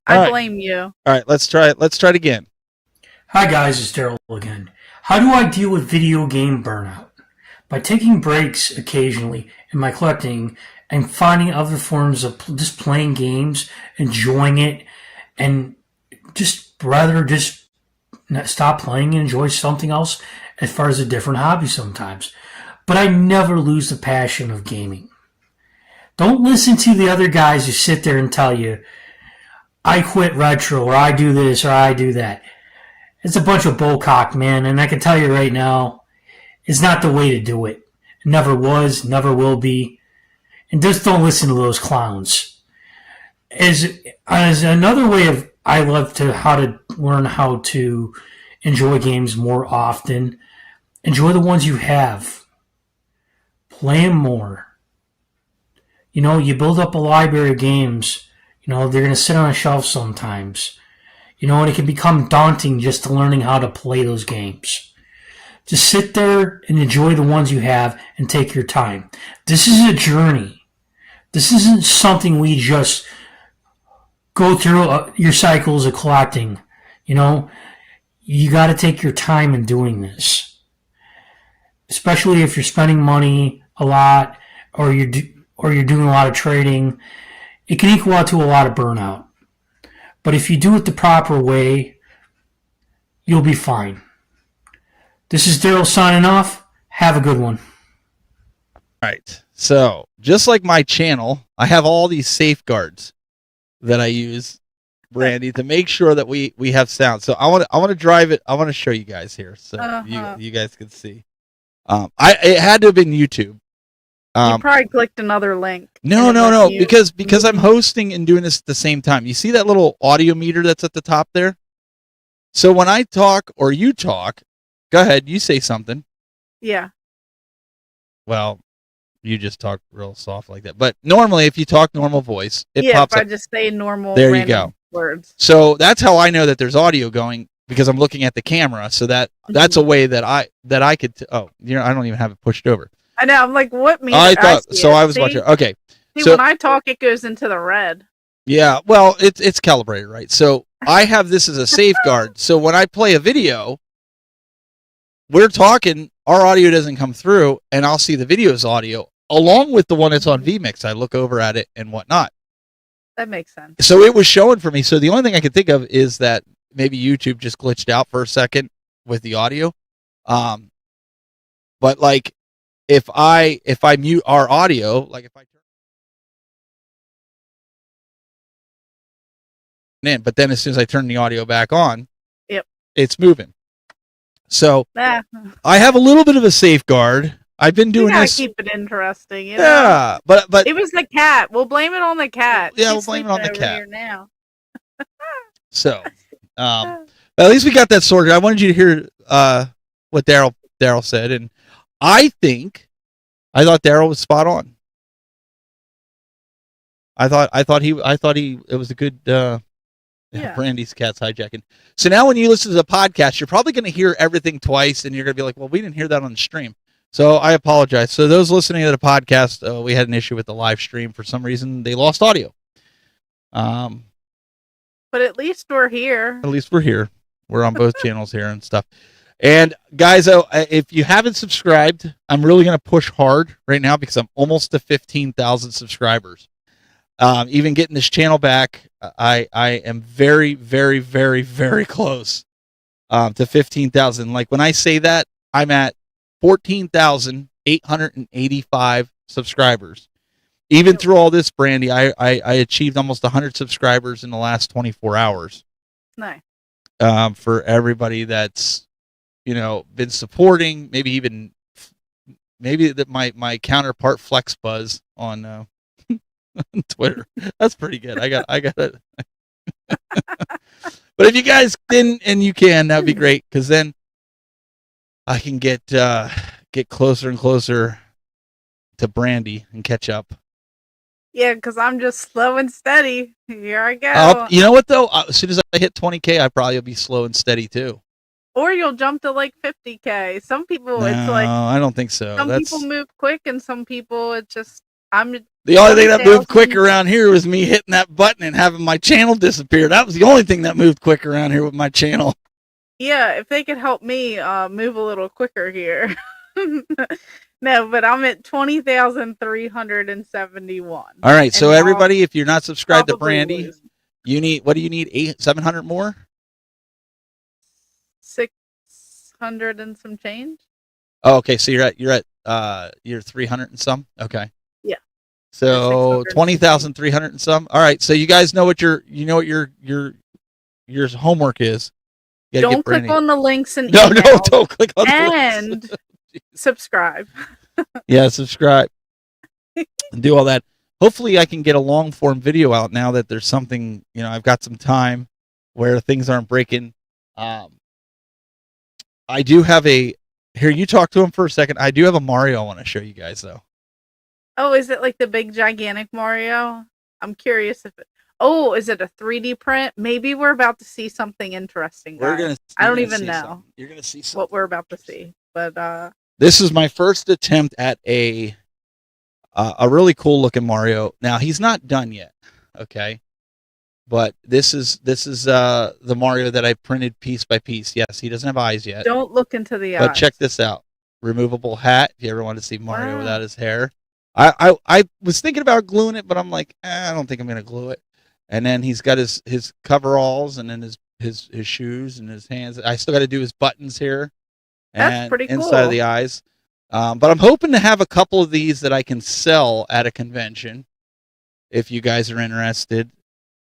I All right. blame you. All right, let's try it. Let's try it again. Hi guys, it's Daryl again. How do I deal with video game burnout? By taking breaks occasionally in my collecting and finding other forms of just playing games, enjoying it, and just rather just stop playing and enjoy something else as far as a different hobby sometimes. But I never lose the passion of gaming. Don't listen to the other guys who sit there and tell you, I quit retro, or I do this, or I do that. It's a bunch of bullcock, man, and I can tell you right now, it's not the way to do it. It never was, never will be. And just don't listen to those clowns. As another way of, I love to how to learn how to enjoy games more often. Enjoy the ones you have. Play them more. You know, you build up a library of games. You know, they're going to sit on a shelf sometimes. You know, and it can become daunting just to learning how to play those games. Just sit there and enjoy the ones you have and take your time. This is a journey. This isn't something we just go through your cycles of collecting. You know, you got to take your time in doing this. Especially if you're spending money a lot or you're doing a lot of trading. It can equal out to a lot of burnout. But if you do it the proper way, you'll be fine. This is Daryl signing off. Have a good one. All right. So just like my channel, I have all these safeguards that I use, Brandy, to make sure that we have sound. So I want to drive it. I want to show you guys here, so you guys can see. It had to have been YouTube. You probably clicked another link. No, because I'm hosting and doing this at the same time. You see that little audio meter that's at the top there? So when I talk or you talk, go ahead, you say something. Yeah. Well, you just talk real soft like that. But normally, if you talk normal voice, it pops if I up. just say normal There you go. words. So that's how I know that there's audio going, because I'm looking at the camera. So that's a way that I could. I don't even have it pushed over. I know. I'm like, what meter? I thought so. I was watching. Okay. See, so when I talk, it goes into the red. yeah, well, it's calibrated, right? So I have this as a safeguard. So when I play a video, we're talking, our audio doesn't come through, and I'll see the video's audio along with the one that's on vMix. I look over at it and whatnot. That makes sense. So it was showing for me. So the only thing I could think of is that maybe YouTube just glitched out for a second with the audio. But like, if I mute our audio, like if I turn in, but then as soon as I turn the audio back on, it's moving. So I have a little bit of a safeguard. I've been doing this. Keep it interesting. You know? Yeah, but it was the cat. We'll blame it on the cat. Yeah, She's we'll blame it on the sleeping over cat. here now. So, but at least we got that sorted. I wanted you to hear what Daryl said, and I thought Daryl was spot on. I thought it was a good. Brandy's cat's hijacking. So now when you listen to the podcast, you're probably going to hear everything twice, and you're going to be like, well, we didn't hear that on the stream. So I apologize. So those listening to the podcast, we had an issue with the live stream. For some reason, they lost audio. But at least we're here. At least we're here. We're on both channels here and stuff. And guys, if you haven't subscribed, I'm really going to push hard right now because I'm almost to 15,000 subscribers. Even getting this channel back, I am very, very, very, very close to 15,000. Like when I say that, I'm at 14,885 subscribers. Even through all this, Brandy, I achieved almost 100 subscribers in the last 24 hours. Nice. For everybody that's, been supporting, maybe that my counterpart Flex Buzz on Twitter. That's pretty good. I got it. But if you guys didn't and you can, that'd be great, because then I can get closer and closer to Brandy and catch up. Yeah, because I'm just slow and steady. Here I go. You know what though? As soon as I hit 20K, I probably will be slow and steady too. Or you'll jump to like 50K. Some people, it's No, like I don't think so. some That's people move quick, and some people it's just I'm the only thing that moved 20,000. quick around here was me hitting that button and having my channel disappear. That was the only thing that moved quick around here with my channel. Yeah, if they could help me move a little quicker here. No, but I'm at 20,371. All right, so And everybody, if you're not subscribed to probably Brandy, lose. you need, what do you need? 700 more? 600 and some change. Oh, okay. So you're 300 and some. Okay. Yeah. So 20,300 and some. All right. So you guys know what your homework is. You gotta Don't get click Brandy. on the links and No, emails, don't click on the and links. subscribe. Yeah, subscribe. And do all that. Hopefully I can get a long form video out now that there's something, I've got some time where things aren't breaking. I do have here, you talk to him for a second. I do have a Mario I want to show you guys though. Oh, is it like the big gigantic Mario? I'm curious if Oh, is it a 3D print? Maybe we're about to see something interesting, guys. I don't even know You're going to see something. what we're about to see. But This is my first attempt at a really cool looking Mario. Now he's not done yet, okay? But this is the Mario that I printed piece by piece. Yes, he doesn't have eyes yet. don't look into the eyes. But check this out. Removable hat. If you ever want to see Mario Wow. without his hair. I was thinking about gluing it, but I'm like, I don't think I'm going to glue it. And then he's got his coveralls and then his shoes and his hands. I still got to do his buttons here. That's And pretty inside cool. of the eyes. But I'm hoping to have a couple of these that I can sell at a convention. If you guys are interested.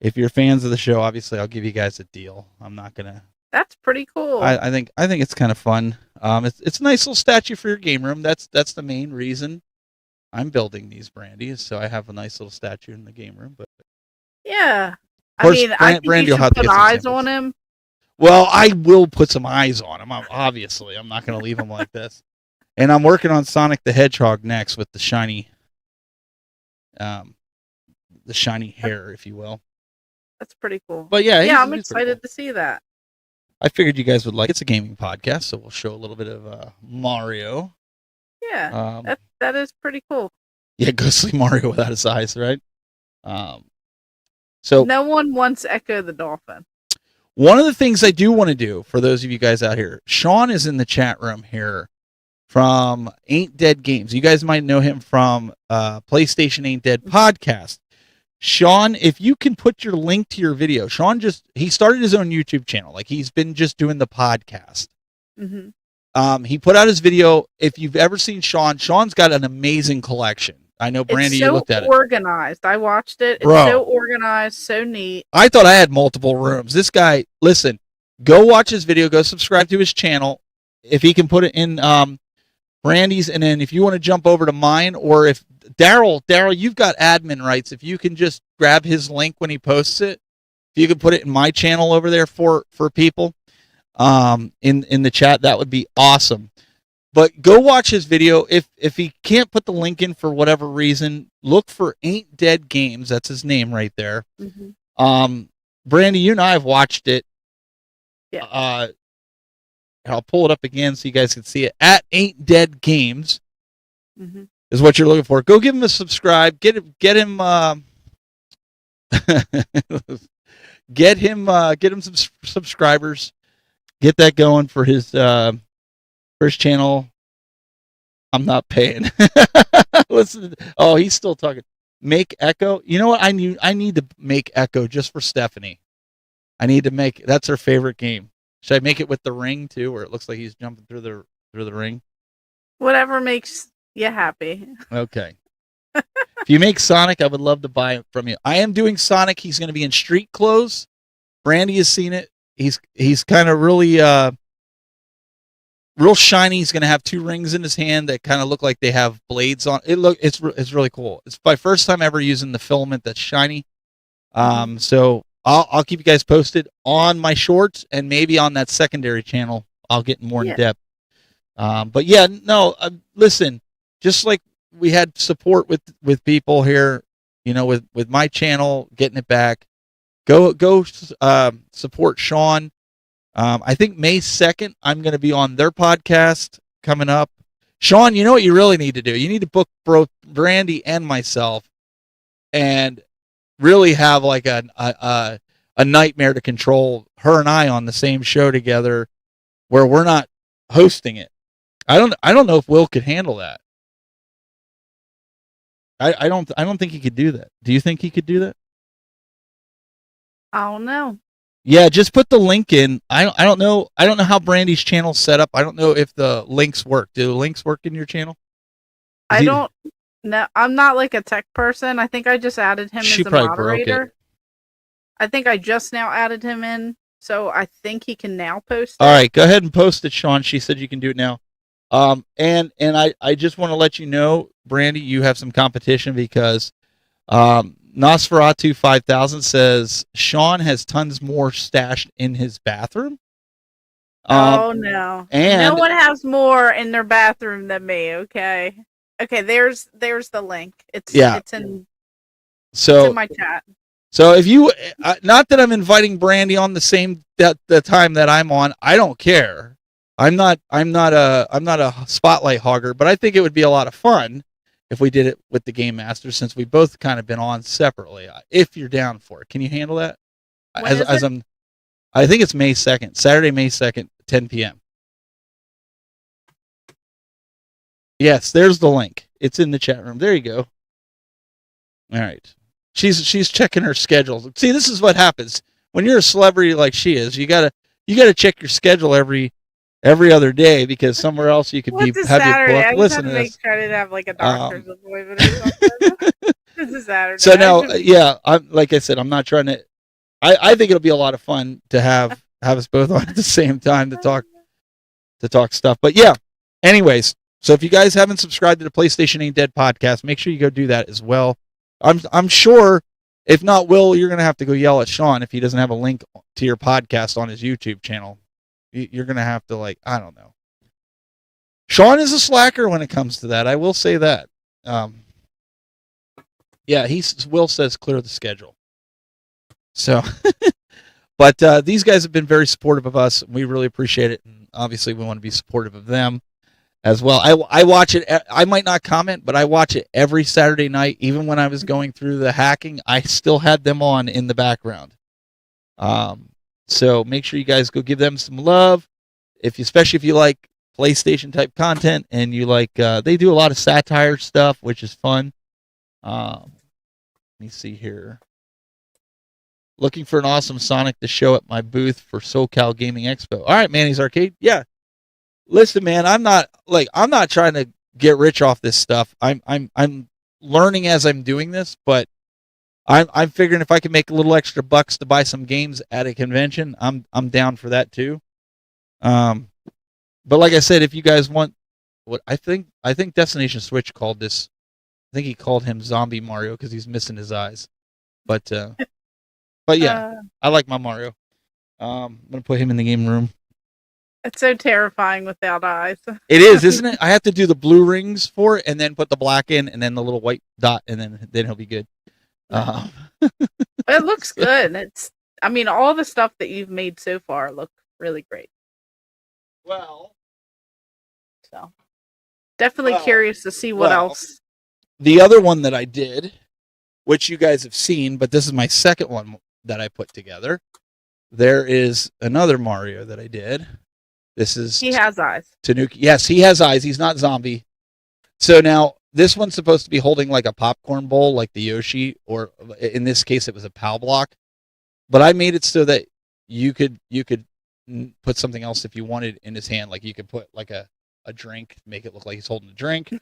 If you're fans of the show, obviously I'll give you guys a deal. I'm not gonna. That's pretty cool. I think it's kind of fun. It's a nice little statue for your game room. That's the main reason I'm building these Brandy, so I have a nice little statue in the game room. But yeah. Of course, I think Brandy you will have should to put get some eyes samples. on him. well, I will put some eyes on him. Obviously, I'm not gonna leave him like this. And I'm working on Sonic the Hedgehog next with the shiny hair, if you will. That's pretty cool. But yeah, Yeah, I'm he's pretty excited cool. to see that. I figured you guys would like. It's a gaming podcast, so we'll show a little bit of Mario. Yeah, that is pretty cool. Yeah, ghostly Mario without his eyes, right? So No one wants Echo the Dolphin. one of the things I do want to do for those of you guys out here, Sean is in the chat room here from Ain't Dead Games. You guys might know him from PlayStation Ain't Dead podcast. Sean, if you can put your link to your video, Sean he started his own YouTube channel. Like he's been just doing the podcast. Mm-hmm. He put out his video. If you've ever seen Sean's got an amazing collection. I know, Brandy, It's you so looked at it. organized. I watched it. It's Bro. so organized, so neat. I thought I had multiple rooms. This guy, listen, go watch his video. Go subscribe to his channel. If he can put it in Brandy's, and then if you want to jump over to mine, or if Daryl, you've got admin rights. If you can just grab his link when he posts it, if you could put it in my channel over there for people in the chat, that would be awesome. But go watch his video. If he can't put the link in for whatever reason, look for Ain't Dead Games. That's his name right there. Mm-hmm. Brandy, you and I have watched it. Yeah. I'll pull it up again so you guys can see it. At Ain't Dead Games Mm-hmm. is what you're looking for. Go give him a subscribe. Get him get him some subscribers. Get that going for his channel. I'm not paying. Listen. Oh, he's still talking. Make Echo. You know what? I need to make Echo just for Stephanie. I need to make. That's her favorite game. Should I make it with the ring too, where it looks like he's jumping through the ring? Whatever makes you happy. Okay. If you make Sonic, I would love to buy it from you. I am doing Sonic. He's going to be in street clothes. Brandy has seen it. He's kind of really real shiny. He's going to have 2 rings in his hand that kind of look like they have blades on. It's really cool. It's my first time ever using the filament that's shiny. So I'll keep you guys posted on my shorts, and maybe on that secondary channel I'll get more in depth. But yeah, no, listen, just like we had support with people here, with my channel, getting it back, go support Sean. I think May 2nd, I'm going to be on their podcast coming up. Sean, you know what you really need to do? You need to book both Brandy and myself and really have like a nightmare to control her and I on the same show together where we're not hosting it. I don't know if Will could handle that. I don't think he could do that. Do you think he could do that? I don't know. Yeah, just put the link in. I don't know how Brandy's channel's set up. I don't know if the links work. Do the links work in your channel? I don't know. I'm not like a tech person. I think I just added him She as a probably broke it. moderator. I think I just now added him in, so I think he can now post it. All right, go ahead and post it, Sean. She said you can do it now. And I just want to let you know, Brandy, you have some competition because Nosferatu 5000 says Sean has tons more stashed in his bathroom. Oh no! And no one has more in their bathroom than me. Okay. There's the link. It's in my chat. So if you, not that I'm inviting Brandy on the time that I'm on, I don't care. I'm not a spotlight hogger, but I think it would be a lot of fun if we did it with the Game Master, since we both kind of been on separately. If you're down for it, can you handle that? I think it's May 2nd, Saturday, May 2nd, 10 p.m. Yes, there's the link. It's in the chat room. There you go. All right. She's checking her schedule. See, this is what happens when you're a celebrity like she is. You gotta check your schedule every other day because somewhere else you could have your book. Listen to this. Try to have like a doctor's appointment or something. This is Saturday. So now, yeah, I'm like I said, I'm not trying to. I think it'll be a lot of fun to have us both on at the same time to talk stuff. But yeah, anyways, so if you guys haven't subscribed to the PlayStation Ain't Dead podcast, make sure you go do that as well. I'm sure, if not Will, you're gonna have to go yell at Sean if he doesn't have a link to your podcast on his YouTube channel. You're gonna have to, like, I don't know. Sean is a slacker when it comes to that. I will say that. Yeah, Will says clear the schedule. So, but these guys have been very supportive of us. We really appreciate it, and obviously we want to be supportive of them as well. I watch it. I might not comment, but I watch it every Saturday night. Even when I was going through the hacking, I still had them on in the background. So make sure you guys go give them some love. Especially if you like PlayStation type content and you like, they do a lot of satire stuff, which is fun. Let me see here. Looking for an awesome Sonic to show at my booth for SoCal Gaming Expo. All right, Manny's Arcade. Yeah. Listen, man, I'm not trying to get rich off this stuff. I'm learning as I'm doing this, but I'm figuring if I can make a little extra bucks to buy some games at a convention, I'm down for that too. But like I said, if you guys want what I think Destination Switch called this, I think he called him Zombie Mario because he's missing his eyes. But yeah, I like my Mario. I'm gonna put him in the game room. It's so terrifying without eyes. It is, isn't it? I have to do the blue rings for it, and then put the black in, and then the little white dot, and then he'll be good. It looks good. All the stuff that you've made so far look really great. Well, so definitely curious to see what else. The other one that I did, which you guys have seen, but this is my second one that I put together. There is another Mario that I did. He has eyes. Tanuki. Yes, he has eyes. He's not zombie. So now this one's supposed to be holding like a popcorn bowl, like the Yoshi, or in this case, it was a PAL block. But I made it so that you could put something else if you wanted in his hand. Like you could put like a drink, make it look like he's holding a drink.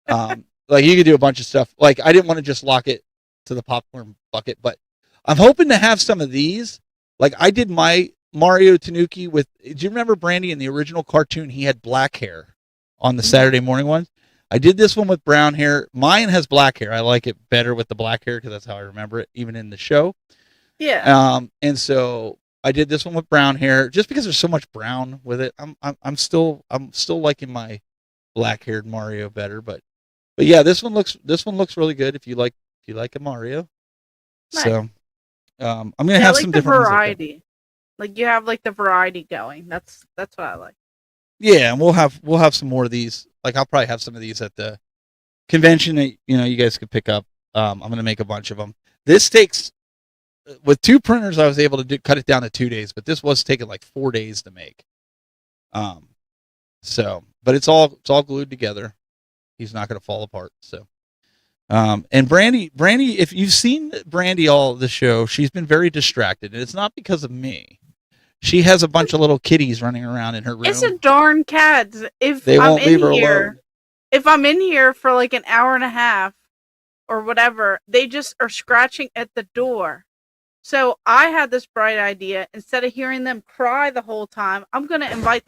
Like you could do a bunch of stuff. Like I didn't want to just lock it to the popcorn bucket, but I'm hoping to have some of these. Like I did my Mario Tanuki with, do you remember Brandy in the original cartoon? He had black hair on the Saturday morning ones. I did this one with brown hair. Mine has black hair. I like it better with the black hair because that's how I remember it, even in the show. Yeah. And so I did this one with brown hair just because there's so much brown with it. I'm still liking my black haired Mario better, but yeah, this one looks really good if you like a Mario. Nice. So I'm gonna have some different variety. Like you have like the variety going. That's what I like. Yeah, and we'll have some more of these. Like I'll probably have some of these at the convention that you guys could pick up. I'm gonna make a bunch of them. This takes with 2 printers. I was able to cut it down to 2 days, but this was taking like 4 days to make. But it's all glued together. He's not gonna fall apart. So, and Brandy, if you've seen Brandy all the show, she's been very distracted, and it's not because of me. She has a bunch of little kitties running around in her room. It's a darn cat. If They I'm won't leave in her here, alone. if I'm in here for like an hour and a half or whatever, they just are scratching at the door. So I had this bright idea. Instead of hearing them cry the whole time, I'm going to invite.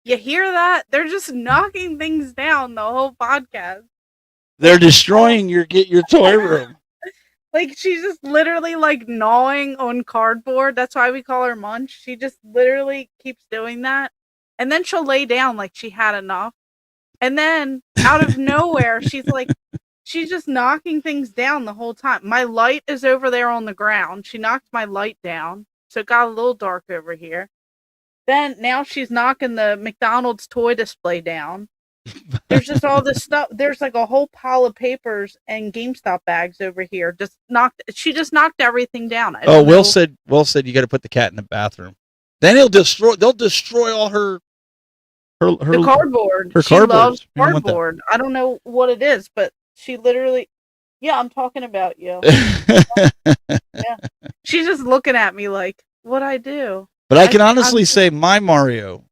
You hear that? They're just knocking things down the whole podcast. They're destroying your toy room. Like she's just literally like gnawing on cardboard. That's why we call her Munch. She just literally keeps doing that. And then she'll lay down like she had enough. And then out of nowhere, she's just knocking things down the whole time. My light is over there on the ground. She knocked my light down. So it got a little dark over here. Then now she's knocking the McDonald's toy display down. There's just all this stuff. There's like a whole pile of papers and GameStop bags over here. She just knocked everything down. Will said you got to put the cat in the bathroom. Then they'll destroy all her the cardboard. She loves cardboard. I don't know what it is, but she literally. Yeah, I'm talking about you. Yeah, she's just looking at me like, "What'd I do?" But I can honestly say my Mario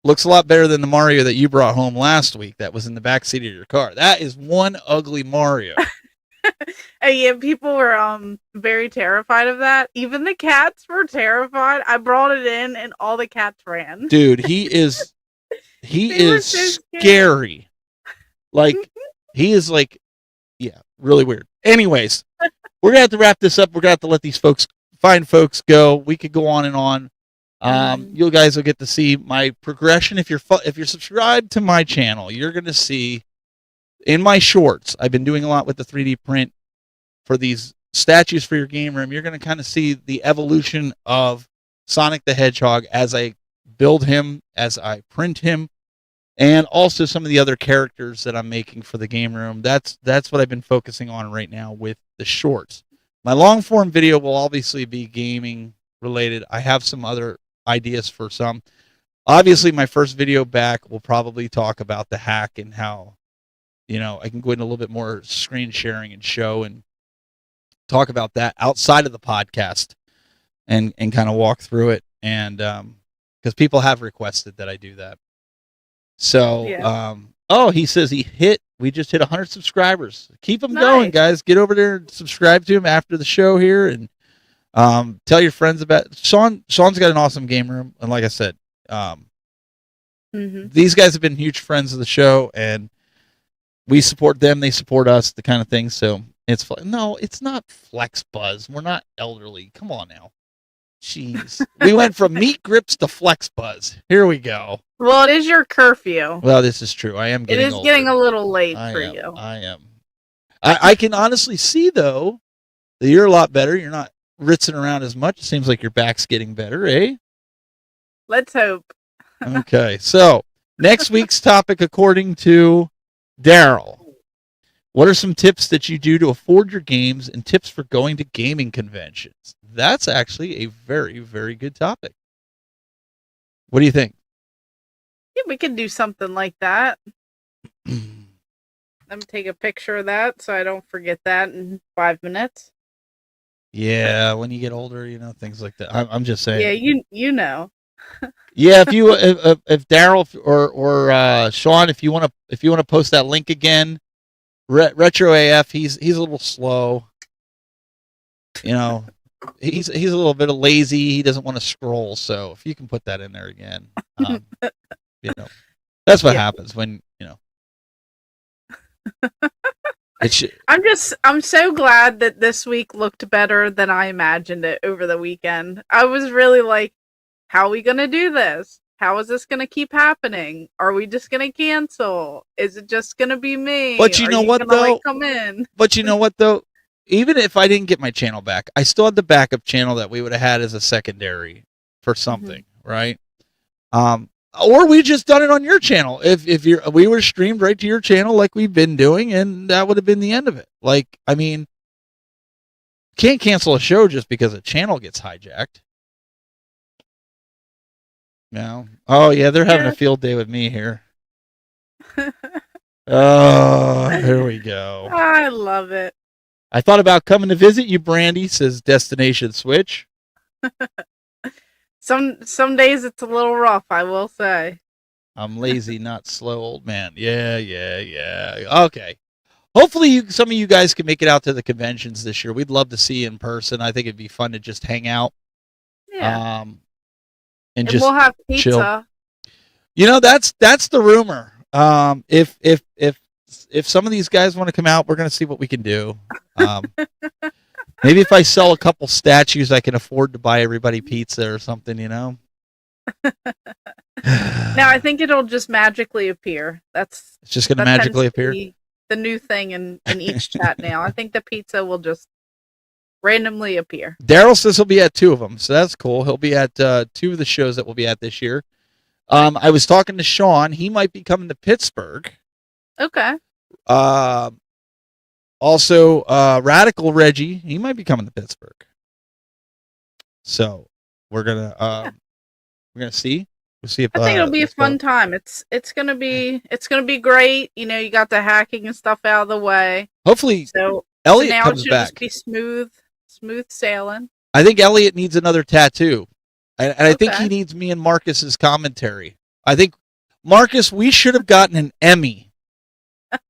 looks a lot better than the Mario that you brought home last week that was in the back seat of your car. That is one ugly Mario. Yeah, people were very terrified of that. Even the cats were terrified. I brought it in and all the cats ran. Dude, he is so scary. Like he is like really weird. Anyways, we're gonna have to wrap this up. We're gonna have to let these fine folks go. We could go on and on. You guys will get to see my progression. If you're subscribed to my channel, you're going to see in my shorts, I've been doing a lot with the 3D print for these statues for your game room. You're going to kind of see the evolution of Sonic the Hedgehog as I build him, as I print him, and also some of the other characters that I'm making for the game room. That's what I've been focusing on right now with the shorts. My long form video will obviously be gaming related. I have some other ideas for some. Obviously, my first video back will probably talk about the hack and how, I can go into a little bit more screen sharing and show and talk about that outside of the podcast and kind of walk through it. And because people have requested that I do that. So, he says we just hit 100 subscribers. Keep them going, guys. Get over there and subscribe to him after the show here and tell your friends about Sean's got an awesome game room. And like I said, these guys have been huge friends of the show and we support them. They support us, the kind of thing. So no, it's not Flex Buzz. We're not elderly. Come on now. Jeez. We went from meat grips to Flex Buzz. Here we go. Well, it is your curfew. Well, this is true. I am getting older. Getting a little late for you. I am. I can honestly see, though, that you're a lot better. You're not ritzing around as much. It seems like your back's getting better, eh? Let's hope. Okay. So, next week's topic, according to Daryl, what are some tips that you do to afford your games and tips for going to gaming conventions? That's actually a very, very good topic. What do you think? Yeah, we could do something like that. Let me take a picture of that so I don't forget that in 5 minutes. Yeah, when you get older, things like that. I'm just saying. Yeah, you know. Yeah, if Daryl or Sean, if you want to post that link again, Retro AF, he's a little slow. He's a little bit lazy. He doesn't want to scroll. So if you can put that in there again, that's what happens when I'm so glad that this week looked better than I imagined it over the weekend. I was really like, how are we going to do this? How is this going to keep happening? Are we just going to cancel? Is it just going to be me? But you know what, though? Come in? But you know what, though? Even if I didn't get my channel back, I still had the backup channel that we would have had as a secondary for something, right? Or we just done it on your channel. If we were streamed right to your channel like we've been doing, and that would have been the end of it. Like, I mean, can't cancel a show just because a channel gets hijacked. No. Oh yeah, they're having a field day with me here. Oh, here we go. I love it. I thought about coming to visit you, Brandy, says Destination Switch. Some days it's a little rough, I will say. I'm lazy, not slow, old man. Yeah. Okay. Hopefully some of you guys can make it out to the conventions this year. We'd love to see you in person. I think it'd be fun to just hang out. Yeah. And just we'll have pizza. chill. You know, that's the rumor. If some of these guys want to come out, we're going to see what we can do. Maybe if I sell a couple statues, I can afford to buy everybody pizza or something, you know? Now, I think it'll just magically appear. It's just going to magically appear? The new thing in each chat now. I think the pizza will just randomly appear. Daryl says he'll be at 2 of them, so that's cool. He'll be at 2 of the shows that we'll be at this year. I was talking to Sean. He might be coming to Pittsburgh. Okay. Also, Radical Reggie, he might be coming to Pittsburgh. So we're gonna see. We'll see if I think it'll be a fun time. It's gonna be great. You know, you got the hacking and stuff out of the way. Hopefully, so Elliot now comes it should back. just be smooth sailing. I think Elliot needs another tattoo, and I think he needs me and Marcus's commentary. I think Marcus, we should have gotten an Emmy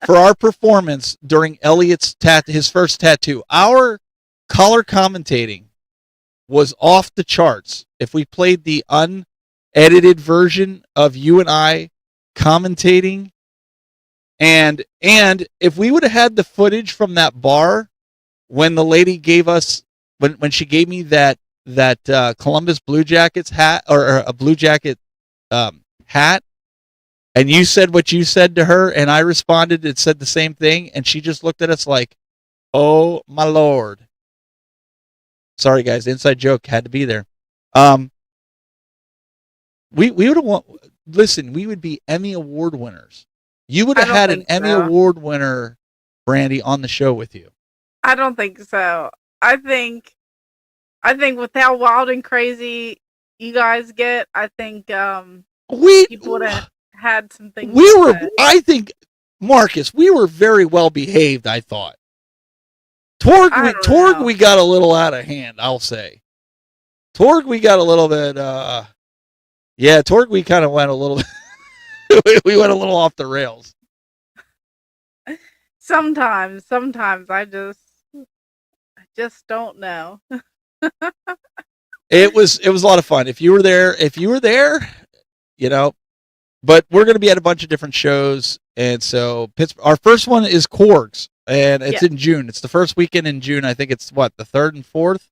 for our performance during Elliot's his first tattoo. Our color commentating was off the charts. If we played the unedited version of you and I commentating, and if we would have had the footage from that bar when the lady gave us when she gave me that Columbus Blue Jackets hat or a Blue Jacket hat, and you said what you said to her, and I responded and said the same thing, and she just looked at us like, "Oh my Lord." Sorry guys, inside joke, had to be there. We would have listen, we would be Emmy Award winners. You would have had an Emmy Award winner, Brandy, on the show with you. I don't think so. I think with how wild and crazy you guys get, I think people would have had some things. I think, Marcus, we were very well behaved, I thought. Torg, we got a little out of hand, I'll say. Torg, we got a little bit, Torg, we kind of went a little, we went a little off the rails. Sometimes I just don't know. It was a lot of fun. If you were there, you know, but we're going to be at a bunch of different shows. And so our first one is Korg's, and it's in June. It's the first weekend in June. I think it's the 3rd and 4th.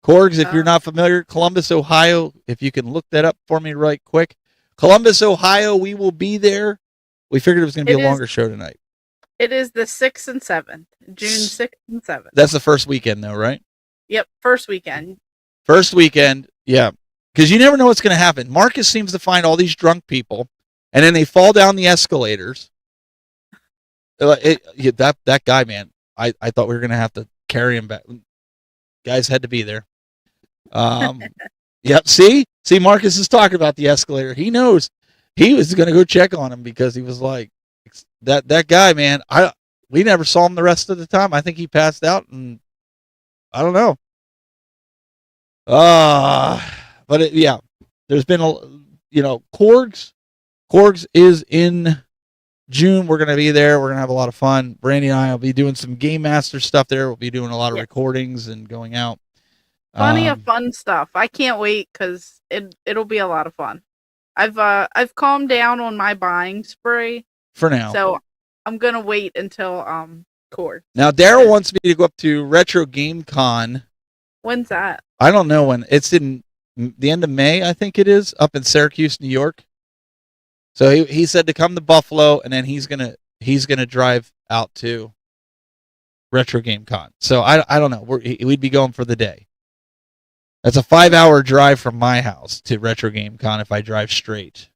Korg's, if you're not familiar, Columbus, Ohio. If you can look that up for me right quick. Columbus, Ohio, we will be there. We figured it was going to be a longer show tonight. It is the 6th and 7th. June 6th and 7th. That's the first weekend though, right? Yep, first weekend. First weekend, yeah. Because you never know what's going to happen. Marcus seems to find all these drunk people, and then they fall down the escalators. That guy, man, I thought we were going to have to carry him back. Guys had to be there. Yep, see, Marcus is talking about the escalator. He knows. He was going to go check on him because he was like, that guy, man, we never saw him the rest of the time. I think he passed out, and I don't know. But there's been Korg's is in June. We're going to be there. We're going to have a lot of fun. Brandy and I will be doing some Game Master stuff there. We'll be doing a lot of recordings and going out. Plenty of fun stuff. I can't wait because it'll be a lot of fun. I've calmed down on my buying spree for now, so I'm gonna wait until Korg. Now Daryl wants me to go up to Retro Game Con. When's that? I don't know when. It's in the end of May, I think it is, up in Syracuse, New York. So he said to come to Buffalo, and then he's gonna drive out to Retro Game Con. So I don't know. We'd be going for the day. That's a 5-hour drive from my house to Retro Game Con if I drive straight.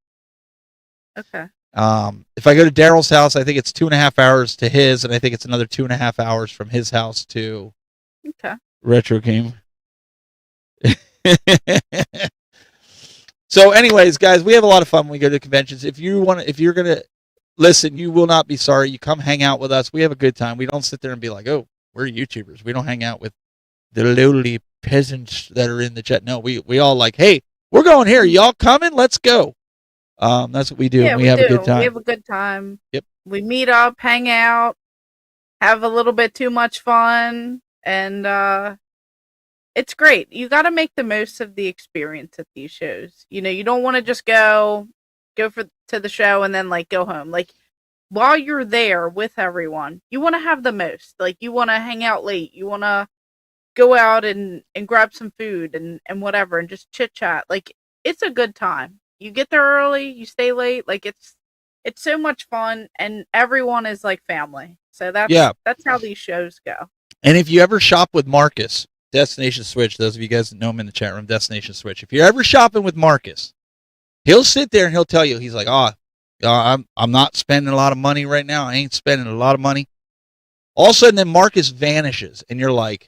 Okay. If I go to Daryl's house, I think it's 2.5 hours to his, and I think it's another 2.5 hours from his house to Retro Game. So, anyways, guys, we have a lot of fun when we go to conventions. If you're gonna listen, you will not be sorry. You come hang out with us. We have a good time. We don't sit there and be like, oh, we're YouTubers. We don't hang out with the lowly peasants that are in the chat. No, we all like, hey, we're going here. Y'all coming? Let's go. That's what we do. Yeah, we have a good time. We have a good time. Yep. We meet up, hang out, have a little bit too much fun, and it's great. You got to make the most of the experience at these shows. You know, you don't want to just go to the show and then like go home. Like while you're there with everyone, you want to have the most. Like you want to hang out late. You want to go out and grab some food and whatever and just chit chat. Like it's a good time. You get there early, you stay late. Like it's so much fun, and everyone is like family. So that's how these shows go. And if you ever shop with Marcus, Destination Switch, those of you guys that know him in the chat room, Destination Switch, if you're ever shopping with Marcus, he'll sit there and he'll tell you, he's like, I'm not spending a lot of money right now. I ain't spending a lot of money. All of a sudden, then Marcus vanishes, and you're like,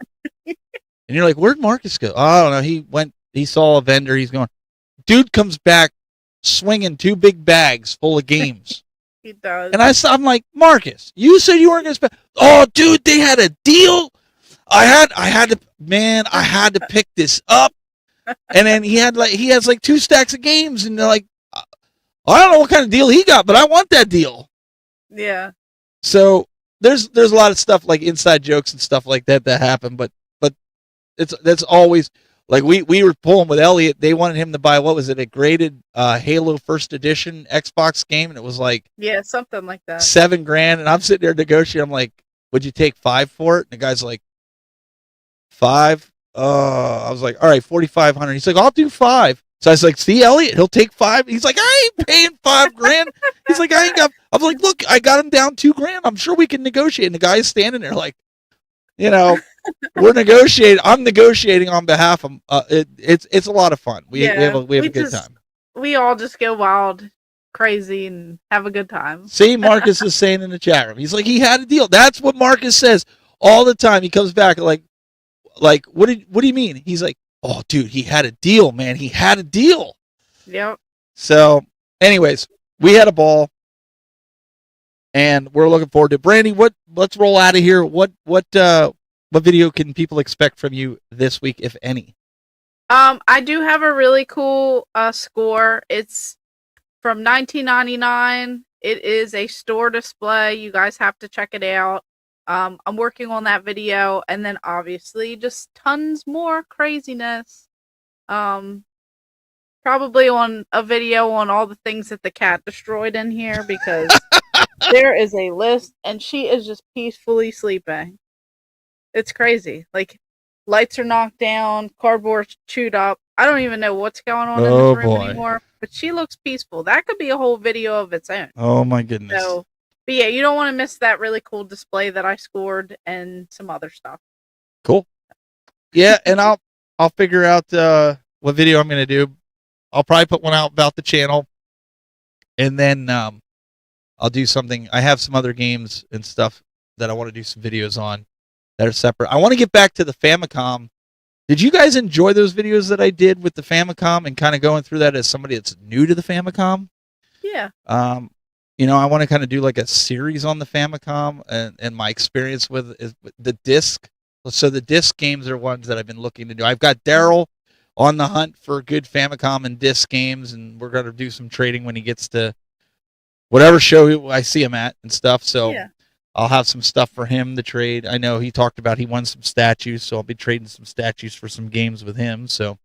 where'd Marcus go? Oh, I don't know. He saw a vendor. He's going. Dude comes back swinging 2 big bags full of games. He does. And I'm like, Marcus, you said you weren't going to spend. Oh, dude, they had a deal. I had to pick this up. And then he has like 2 stacks of games, and they're like, I don't know what kind of deal he got, but I want that deal. Yeah. So there's a lot of stuff like inside jokes and stuff like that happen, but that's always like we were pulling with Elliot. They wanted him to buy, what was it, a graded Halo First Edition Xbox game, and it was like something like that, $7,000. And I'm sitting there negotiating. I'm like, would you take 5 for it? And the guy's like, 5. I was like, all right, 4,500. He's like, I'll do 5. So I was like, see, Elliot, he'll take 5. He's like, I ain't paying $5,000. He's like, I ain't got. I'm like, look, I got him down $2,000. I'm sure we can negotiate. And the guy's standing there like, we're negotiating. I'm negotiating on behalf of. It's a lot of fun. We have a good time. We all just go wild, crazy, and have a good time. See, Marcus is saying in the chat room, he's like, he had a deal. That's what Marcus says all the time. He comes back like, what do you mean? He's like, oh, dude, he had a deal, man. He had a deal. Yep. So, anyways, we had a ball, and we're looking forward to it. Brandy, let's roll out of here. What video can people expect from you this week, if any? I do have a really cool score. It's from 1999. It is a store display. You guys have to check it out. I'm working on that video, and then obviously just tons more craziness. Probably on a video on all the things that the cat destroyed in here, because there is a list, and she is just peacefully sleeping. It's crazy. Like, lights are knocked down, cardboard's chewed up. I don't even know what's going on in this room anymore, but she looks peaceful. That could be a whole video of its own. Oh my goodness. So, but yeah, you don't want to miss that really cool display that I scored and some other stuff. Cool. Yeah, and I'll figure out what video I'm going to do. I'll probably put one out about the channel, and then I'll do something. I have some other games and stuff that I want to do some videos on that are separate. I want to get back to the Famicom. Did you guys enjoy those videos that I did with the Famicom and kind of going through that as somebody that's new to the Famicom? Yeah. I want to kind of do like a series on the Famicom and my experience with the disc. So the disc games are ones that I've been looking to do. I've got Daryl on the hunt for good Famicom and disc games, and we're going to do some trading when he gets to whatever show I see him at and stuff. So yeah. I'll have some stuff for him to trade. I know he talked about he won some statues, so I'll be trading some statues for some games with him. So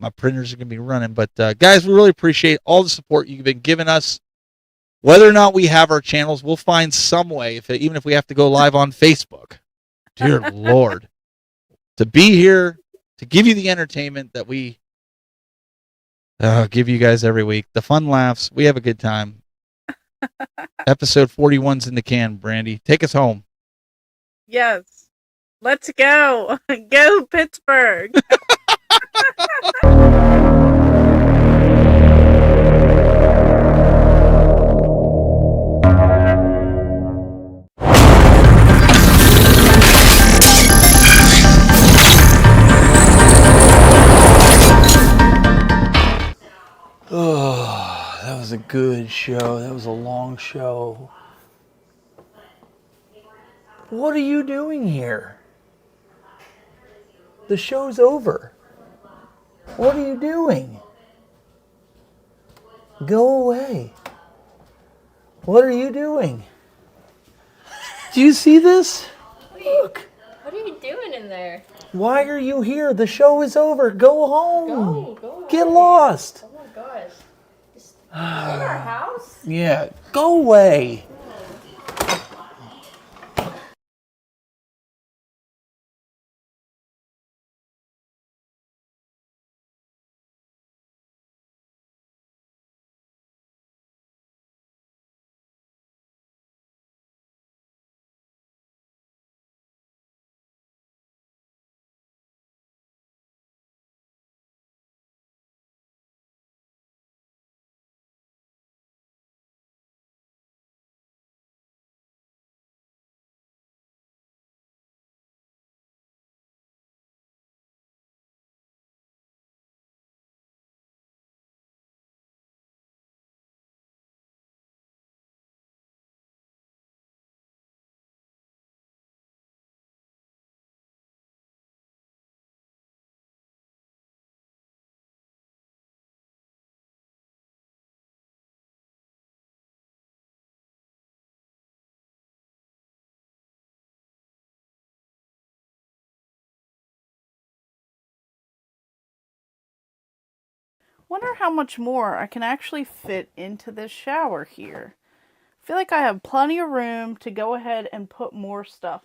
my printers are going to be running. But guys, we really appreciate all the support you've been giving us. Whether or not we have our channels, we'll find some way, even if we have to go live on Facebook. Dear Lord. To be here, to give you the entertainment that we give you guys every week. The fun laughs. We have a good time. Episode 41's in the can, Brandy. Take us home. Yes. Let's go. Go Pittsburgh. Oh, that was a good show. That was a long show. What are you doing here? The show's over. What are you doing? Go away. What are you doing? Do you see this? Look. What are you doing in there? Why are you here? The show is over. Go home. Go Get away. lost. Oh my gosh. Just in our house? Yeah, go away. Wonder how much more I can actually fit into this shower here. I feel like I have plenty of room to go ahead and put more stuff.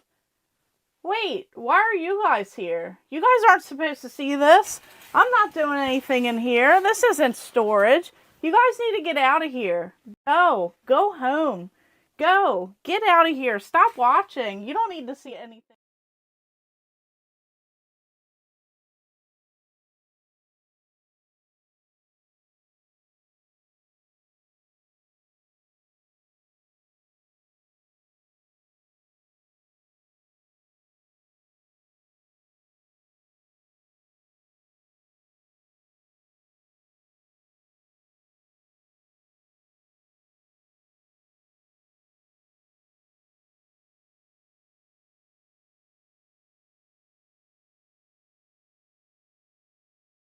Wait, why are you guys here? You guys aren't supposed to see this. I'm not doing anything in here. This isn't storage. You guys need to get out of here. Go home. Go, get out of here. Stop watching. You don't need to see anything.